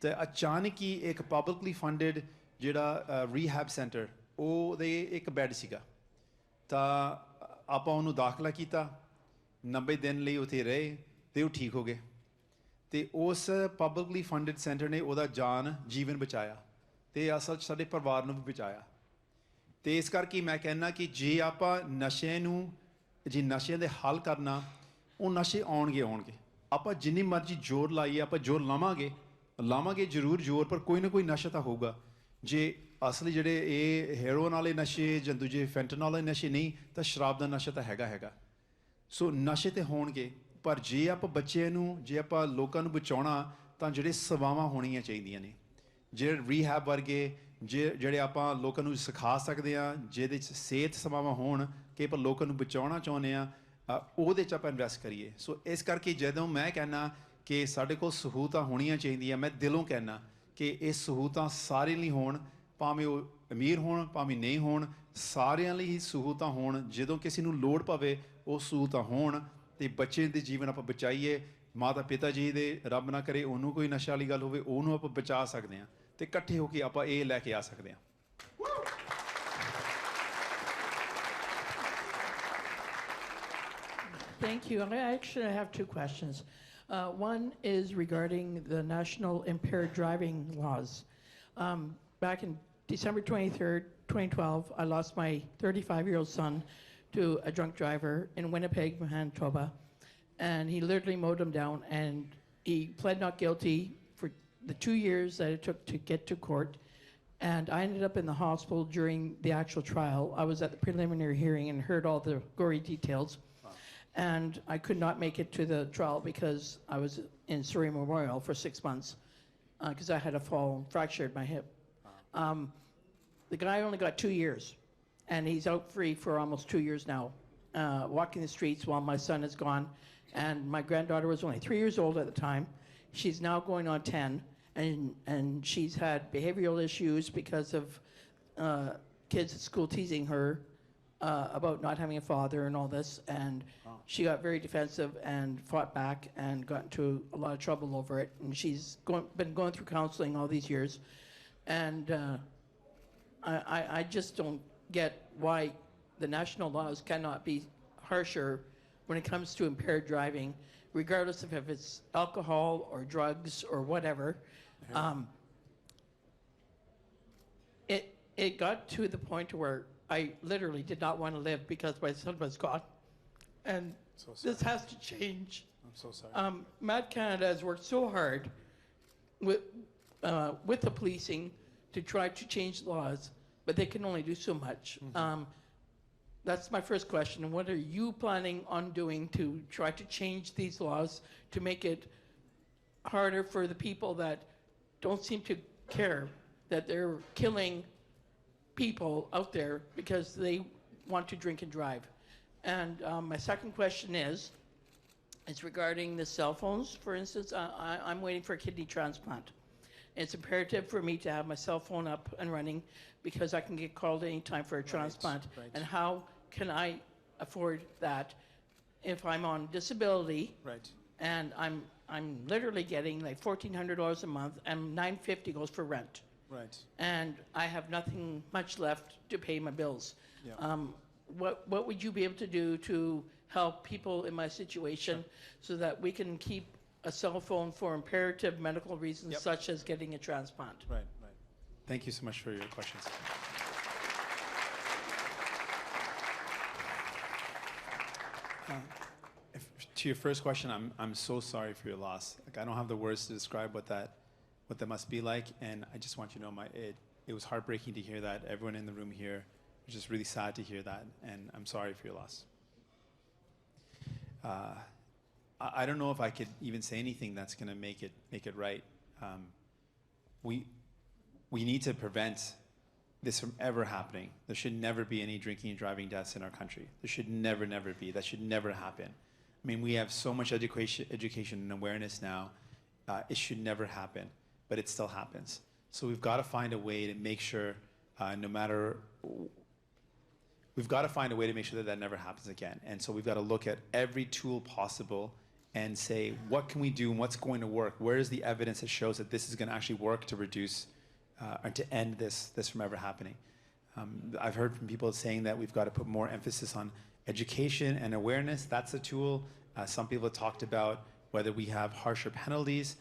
ਅਤੇ ਅਚਾਨਕ ਹੀ ਇੱਕ ਪਬਲਿਕਲੀ ਫੰਡਡ ਜਿਹੜਾ ਰੀਹੈਬ ਸੈਂਟਰ ਉਹਦੇ ਇੱਕ ਬੈੱਡ ਸੀਗਾ, ਤਾਂ ਆਪਾਂ ਉਹਨੂੰ ਦਾਖਲਾ ਕੀਤਾ, 90 ਦਿਨ ਲਈ ਉੱਥੇ ਰਹੇ ਅਤੇ ਉਹ ਠੀਕ ਹੋ ਗਏ, ਅਤੇ ਉਸ ਪਬਲਿਕਲੀ ਫੰਡਡ ਸੈਂਟਰ ਨੇ ਉਹਦਾ ਜੀਵਨ ਬਚਾਇਆ, ਅਤੇ ਅਸਲ 'ਚ ਸਾਡੇ ਪਰਿਵਾਰ ਨੂੰ ਵੀ ਬਚਾਇਆ। ਅਤੇ ਇਸ ਕਰਕੇ ਮੈਂ ਕਹਿੰਦਾ ਕਿ ਜੇ ਆਪਾਂ ਨਸ਼ਿਆਂ ਦੇ ਹੱਲ ਕਰਨਾ, ਉਹ ਨਸ਼ੇ ਆਉਣਗੇ, ਆਪਾਂ ਜਿੰਨੀ ਮਰਜ਼ੀ ਜ਼ੋਰ ਲਾਈਏ, ਆਪਾਂ ਜ਼ੋਰ ਲਾਵਾਂਗੇ ਜ਼ਰੂਰ ਜ਼ੋਰ, ਪਰ ਕੋਈ ਨਾ ਕੋਈ ਨਸ਼ਾ ਤਾਂ ਹੋਊਗਾ। ਜੇ ਅਸਲੀ ਜਿਹੜੇ ਇਹ ਹੈਰੋਇਨ ਵਾਲੇ ਨਸ਼ੇ ਜਾਂ ਦੂਜੇ ਫੈਂਟਨਲ ਵਾਲੇ ਨਸ਼ੇ ਨਹੀਂ, ਤਾਂ ਸ਼ਰਾਬ ਦਾ ਨਸ਼ਾ ਤਾਂ ਹੈਗਾ। ਸੋ ਨਸ਼ੇ ਤਾਂ ਹੋਣਗੇ, ਪਰ ਜੇ ਆਪਾਂ ਲੋਕਾਂ ਨੂੰ ਬਚਾਉਣਾ ਤਾਂ ਜਿਹੜੇ ਸੇਵਾਵਾਂ ਹੋਣੀਆਂ ਚਾਹੀਦੀਆਂ ਨੇ, ਜਿਹੜੇ ਰੀਹੈਬ ਵਰਗੇ ਜਿਹੜੇ ਆਪਾਂ ਲੋਕਾਂ ਨੂੰ ਸਿਖਾ ਸਕਦੇ ਹਾਂ, ਜਿਹਦੇ 'ਚ ਸਿਹਤ ਸੇਵਾਵਾਂ ਹੋਣ ਕਿ ਆਪਾਂ ਲੋਕਾਂ ਨੂੰ ਬਚਾਉਣਾ ਚਾਹੁੰਦੇ ਹਾਂ, ਉਹਦੇ 'ਚ ਆਪਾਂ ਇਨਵੈਸਟ ਕਰੀਏ। ਸੋ ਇਸ ਕਰਕੇ ਜਦੋਂ ਮੈਂ ਕਹਿੰਦਾ ਕਿ ਸਾਡੇ ਕੋਲ ਸਹੂਲਤਾਂ ਹੋਣੀਆਂ ਚਾਹੀਦੀਆਂ, ਮੈਂ ਦਿਲੋਂ ਕਹਿੰਦਾ ਕਿ ਇਹ ਸਹੂਲਤਾਂ ਸਾਰਿਆਂ ਲਈ ਹੋਣ, ਭਾਵੇਂ ਉਹ ਅਮੀਰ ਹੋਣ ਭਾਵੇਂ ਨਹੀਂ ਹੋਣ, ਸਾਰਿਆਂ ਲਈ ਹੀ ਸਹੂਲਤਾਂ ਹੋਣ। ਜਦੋਂ ਕਿਸੇ ਨੂੰ ਲੋੜ ਪਵੇ ਉਹ ਸਹੂਲਤਾਂ ਹੋਣ, ਅਤੇ ਬੱਚੇ ਦੇ ਜੀਵਨ ਆਪਾਂ ਬਚਾਈਏ। ਮਾਤਾ ਪਿਤਾ ਜੀ ਦੇ ਰੱਬ ਨਾ ਕਰੇ ਉਹਨੂੰ ਕੋਈ ਨਸ਼ਾ ਵਾਲੀ ਗੱਲ ਹੋਵੇ, ਉਹਨੂੰ ਆਪਾਂ ਬਚਾ ਸਕਦੇ ਹਾਂ, ਅਤੇ ਇਕੱਠੇ ਹੋ ਕੇ ਆਪਾਂ ਇਹ ਲੈ ਕੇ ਆ ਸਕਦੇ ਹਾਂ। Thank you. I actually have two questions. One is regarding the national impaired driving laws. Back in December 23rd, 2012, I lost my 35-year-old son to a drunk driver in Winnipeg, Manitoba, and he literally mowed him down, and he pled not guilty for the 2 years that it took to get to court. And I ended up in the hospital during the actual trial. I was at the preliminary hearing and heard all the gory details. Wow. And I could not make it to the trial because I was in Surrey Memorial for 6 months because I had a fall and fractured my hip. Wow. The guy only got 2 years, and he's out free for almost 2 years now, walking the streets while my son is gone. And my granddaughter was only 3 years old at the time. She's now going on 10. And she's had behavioral issues because of kids at school teasing her about not having a father and all this. And she got very defensive and fought back and got into a lot of trouble over it. And she's been going through counseling all these years. And I just don't get why the national laws cannot be harsher when it comes to impaired driving, regardless of if it's alcohol or drugs or whatever. It got to the point where I literally did not want to live because my son was gone. And this has to change. I'm so sorry. Mad Canada has worked so hard with the policing to try to change laws, but they can only do so much. Mm-hmm. That's my first question. What are you planning on doing to try to change these laws to make it harder for the people that don't seem to care that they're killing people out there because they want to drink and drive? And my second question is regarding the cell phones. For instance, I'm waiting for a kidney transplant. It's imperative for me to have my cell phone up and running because I can get called anytime for a transplant. Right. And how can I afford that if I'm on disability? Right. And I'm literally getting like $1,400 a month, and $950 goes for rent. Right. And I have nothing much left to pay my bills. Yeah. What would you be able to do to help people in my situation so that we can keep a cell phone for imperative medical reasons, such as getting a transplant? Right. Right. Thank you so much for your questions. To your first question, I'm so sorry for your loss. Like, I don't have the words to describe what that must be like, and I just want you to know it was heartbreaking to hear that. Everyone in the room here was just really sad to hear that, and I'm sorry for your loss. I don't know if I could even say anything that's going to make it right. We need to prevent this from ever happening. There should never be any drinking and driving deaths in our country. There should never be. That should never happen. I mean, we have so much education and awareness now. It should never happen, but it still happens. So we've got to find a way to make sure, we've got to find a way to make sure that never happens again. And so we've got to look at every tool possible and say, what can we do and what's going to work? Where is the evidence that shows that this is going to actually work to reduce or to end this from ever happening? I've heard from people saying that we've got to put more emphasis on education and awareness. That's a tool. Some people have talked about whether we have harsher penalties.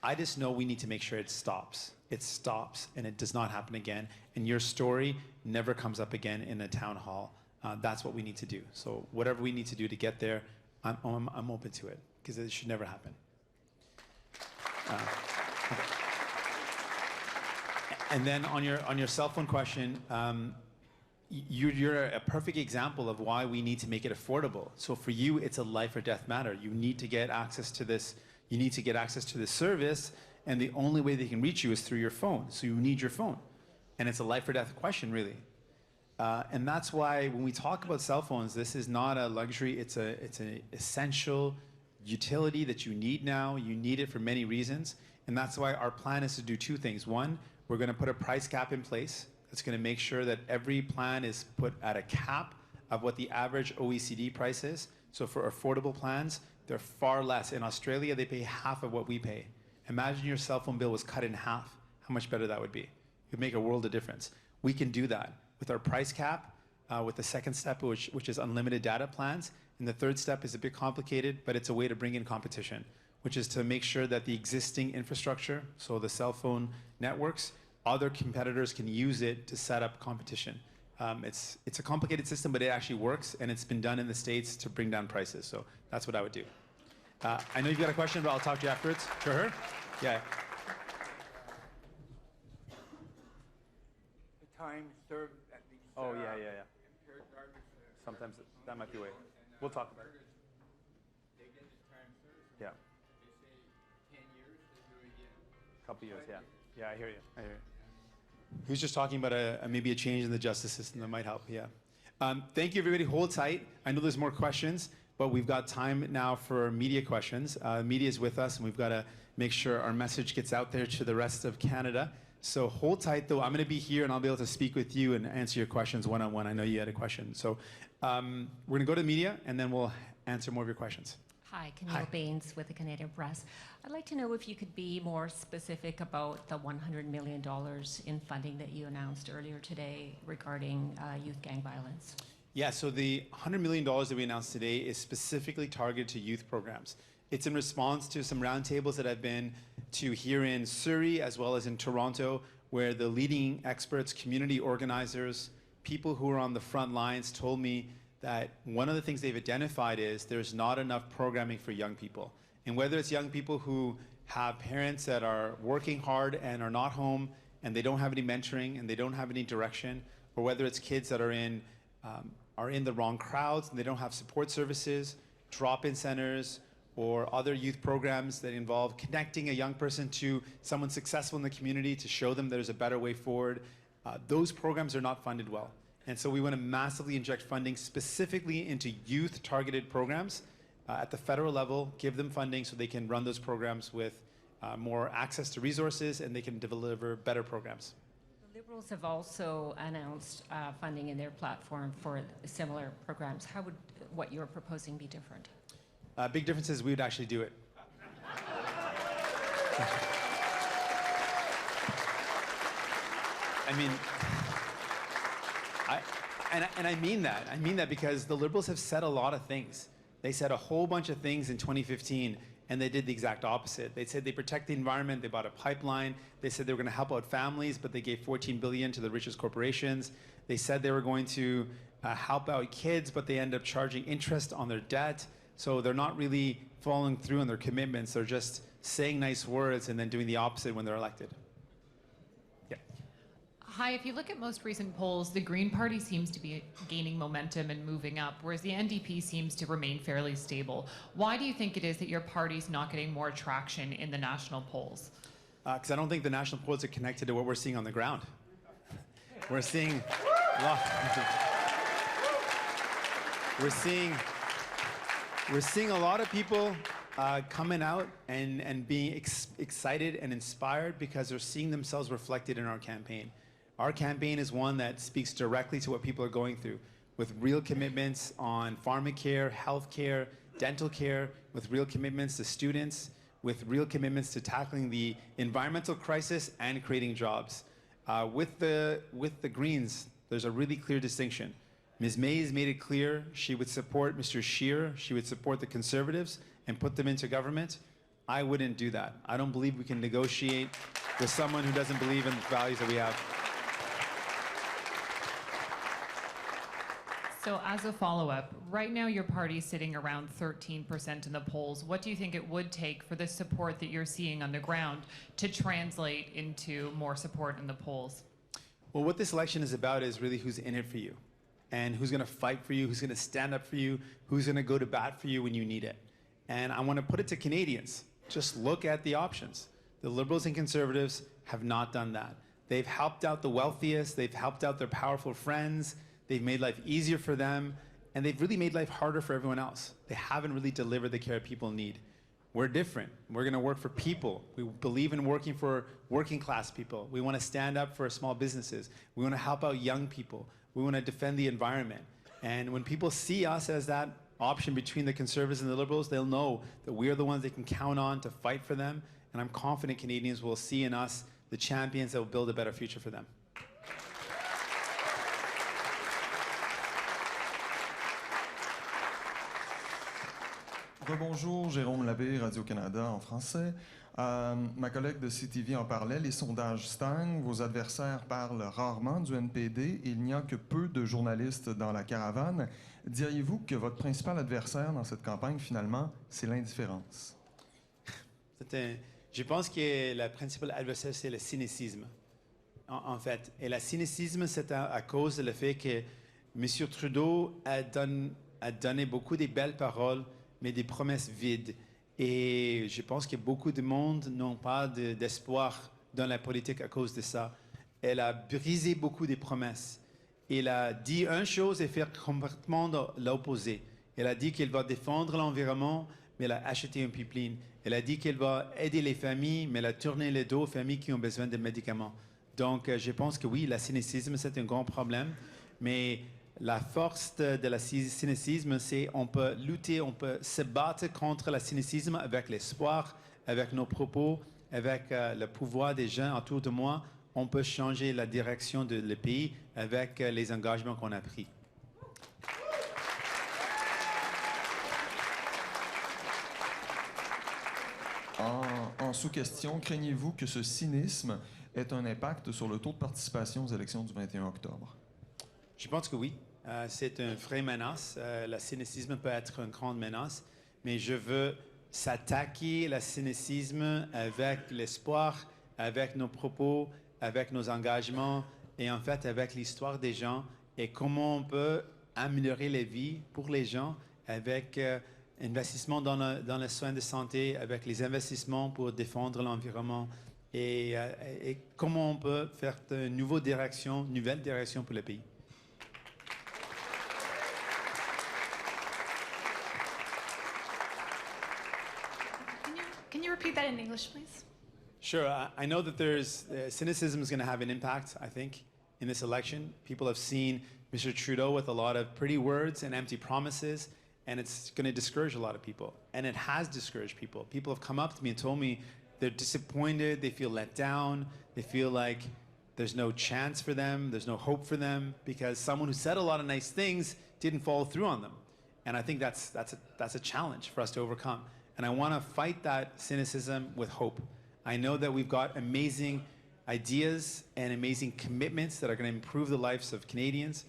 I just know we need to make sure it stops. It stops and it does not happen again. And your story never comes up again in a town hall. That's what we need to do. So whatever we need to do to get there, I'm open to it because it should never happen. Okay. And then on your cell phone question, you're a perfect example of why we need to make it affordable. So for you, it's a life or death matter. You need to get access to this. You need to get access to this service, and the only way they can reach you is through your phone. So you need your phone, and it's a life or death question, really. And that's why when we talk about cell phones, this is not a luxury. It's an essential utility that you need now. You need it for many reasons, and that's why our plan is to do two things. One, we're going to put a price cap in place. It's going to make sure that every plan is put at a cap of what the average OECD price is. So for affordable plans, they're far less. In Australia, they pay half of what we pay. Imagine your cell phone bill was cut in half. How much better that would be. It would make a world of difference. We can do that with our price cap, with the second step, which is unlimited data plans. And the third step is a bit complicated, but it's a way to bring in competition, which is to make sure that the existing infrastructure, so the cell phone networks, other competitors can use it to set up competition. It's a complicated system, but it actually works, and it's been done in the States to bring down prices. So that's what I would do. I know you've got a question, but I'll talk to you afterwards. To her? Yeah. The time served at these. Oh, yeah. Sometimes that might be way. We'll talk about it. They get the time served. Yeah. They say 10 years, they do it again. Couple years, yeah. Yeah, I hear you. He was just talking about maybe a change in the justice system that might help, yeah. Thank you, everybody. Hold tight. I know there's more questions, but we've got time now for media questions. Media is with us, and we've got to make sure our message gets out there to the rest of Canada. So hold tight, though. I'm going to be here, and I'll be able to speak with you and answer your questions one-on-one. I know you had a question. So we're going to go to the media, and then we'll answer more of your questions. Hi, Camille Baines with the Canadian Press. I'd like to know if you could be more specific about the $100 million in funding that you announced earlier today regarding youth gang violence. Yeah, so the $100 million that we announced today is specifically targeted to youth programs. It's in response to some roundtables that I've been to here in Surrey as well as in Toronto, where the leading experts, community organizers, people who are on the front lines told me that one of the things they've identified is there's not enough programming for young people. And whether it's young people who have parents that are working hard and are not home and they don't have any mentoring and they don't have any direction, or whether it's kids that are in the wrong crowds and they don't have support services, drop-in centers, or other youth programs that involve connecting a young person to someone successful in the community to show them there's a better way forward, those programs are not funded well. And so we want to massively inject funding specifically into youth-targeted programs at the federal level, give them funding so they can run those programs with more access to resources and they can deliver better programs. The Liberals have also announced funding in their platform for similar programs. How would what you're proposing be different? Big difference is we would actually do it. I mean, I mean that. I mean that because the Liberals have said a lot of things. They said a whole bunch of things in 2015, and they did the exact opposite. They said they protect the environment, they bought a pipeline. They said they were going to help out families, but they gave $14 billion to the richest corporations. They said they were going to help out kids, but they end up charging interest on their debt. So they're not really following through on their commitments. They're just saying nice words and then doing the opposite when they're elected. Hi, if you look at most recent polls, the Green Party seems to be gaining momentum and moving up, whereas the NDP seems to remain fairly stable. Why do you think it is that your party's not getting more traction in the national polls? Because I don't think the national polls are connected to what we're seeing on the ground. We're seeing a lot of people coming out and being excited and inspired because they're seeing themselves reflected in our campaign. Our campaign is one that speaks directly to what people are going through, with real commitments on pharmacare, healthcare, dental care, with real commitments to students, with real commitments to tackling the environmental crisis and creating jobs. With the Greens, there's a really clear distinction. Ms. Mays made it clear she would support Mr. Scheer, she would support the Conservatives and put them into government. I wouldn't do that. I don't believe we can negotiate with someone who doesn't believe in the values that we have. So as a follow-up, right now your party's sitting around 13% in the polls. What do you think it would take for the support that you're seeing on the ground to translate into more support in the polls? Well, what this election is about is really who's in it for you and who's going to fight for you, who's going to stand up for you, who's going to go to bat for you when you need it. And I want to put it to Canadians. Just look at the options. The Liberals and Conservatives have not done that. They've helped out the wealthiest, they've helped out their powerful friends, they've made life easier for them, and they've really made life harder for everyone else. They haven't really delivered the care people need. We're different. We're going to work for people. We believe in working for working class people. We want to stand up for small businesses. We want to help out young people. We want to defend the environment. And when people see us as that option between the Conservatives and the Liberals, they'll know that we are the ones they can count on to fight for them. And I'm confident Canadians will see in us the champions that will build a better future for them. Rebonjour, Jérôme Labbé, Radio-Canada en français. Ma collègue de CTV en parlait, les sondages stagnent, vos adversaires parlent rarement du NPD, il n'y a que peu de journalistes dans la caravane. Diriez-vous que votre principal adversaire dans cette campagne, finalement, c'est l'indifférence? Je pense que le principal adversaire, c'est le cynisme, en fait. Et le cynisme, c'est à cause du fait que M. Trudeau a donné beaucoup de belles paroles, mais des promesses vides. Et je pense que beaucoup de monde n'ont pas d'espoir dans la politique à cause de ça. Elle a brisé beaucoup de promesses. Elle a dit une chose et fait complètement l'opposé. Elle a dit qu'elle va défendre l'environnement, mais elle a acheté un pipeline. Elle a dit qu'elle va aider les familles, mais elle a tourné le dos aux familles qui ont besoin de médicaments. Donc, je pense que oui, le cynisme, c'est un grand problème. Mais la force de la cynisme, c'est qu'on peut lutter, on peut se battre contre le cynisme avec l'espoir, avec nos propos, avec le pouvoir des gens autour de moi. On peut changer la direction du pays avec les engagements qu'on a pris. En sous-question, craignez-vous que ce cynisme ait un impact sur le taux de participation aux élections du 21 octobre? Je pense que oui. C'est une vraie menace. Le cynisme peut être une grande menace, mais je veux s'attaquer au cynisme avec l'espoir, avec nos propos, avec nos engagements et en fait avec l'histoire des gens et comment on peut améliorer les vies pour les gens avec investissement dans le soin de santé, avec les investissements pour défendre l'environnement et comment on peut faire une nouvelle direction pour le pays. Can you repeat that in English, please? Sure. I know that there's cynicism is going to have an impact, I think, in this election. People have seen Mr. Trudeau with a lot of pretty words and empty promises, and it's going to discourage a lot of people. And it has discouraged people. People have come up to me and told me they're disappointed, they feel let down, they feel like there's no chance for them, there's no hope for them, because someone who said a lot of nice things didn't follow through on them. And I think that's a challenge for us to overcome. And I want to fight that cynicism with hope. I know that we've got amazing ideas and amazing commitments that are going to improve the lives of Canadians.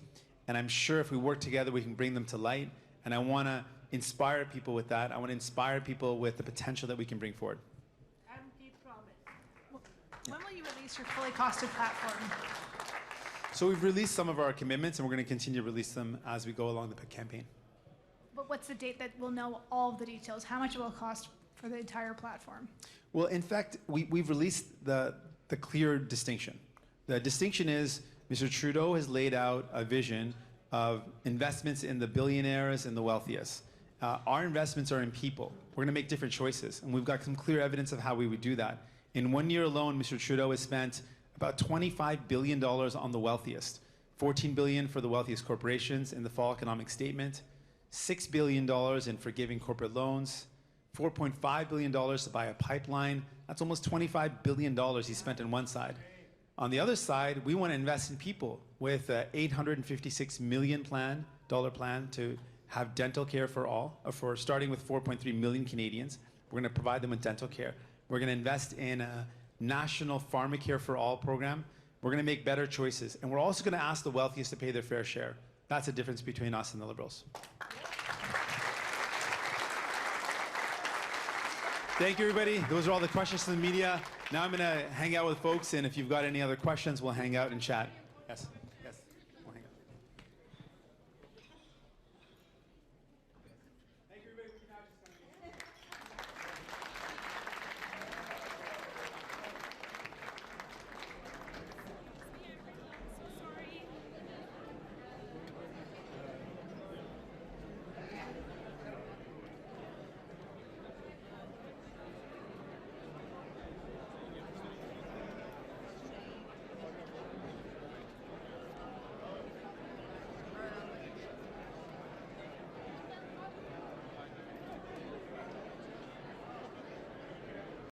And I'm sure if we work together, we can bring them to light. And I want to inspire people with that. I want to inspire people with the potential that we can bring forward. When will you release your fully costed platform? So we've released some of our commitments, and we're going to continue to release them as we go along the campaign. But what's the date that we'll know all of the details? How much it will cost for the entire platform? Well, in fact, we've released the clear distinction. The distinction is Mr. Trudeau has laid out a vision of investments in the billionaires and the wealthiest. Our investments are in people. We're going to make different choices, and we've got some clear evidence of how we would do that. In 1 year alone, Mr. Trudeau has spent about $25 billion on the wealthiest, $14 billion for the wealthiest corporations in the fall economic statement, $6 billion in forgiving corporate loans, $4.5 billion to buy a pipeline. That's almost $25 billion he spent on one side. On the other side, we want to invest in people with an $856 million plan to have dental care for all, for starting with 4.3 million Canadians. We're going to provide them with dental care. We're going to invest in a national pharmacare for all program. We're going to make better choices. And we're also going to ask the wealthiest to pay their fair share. That's the difference between us and the Liberals. Thank you, everybody. Those are all the questions from the media. Now I'm going to hang out with folks, and if you've got any other questions, we'll hang out and chat. Yes.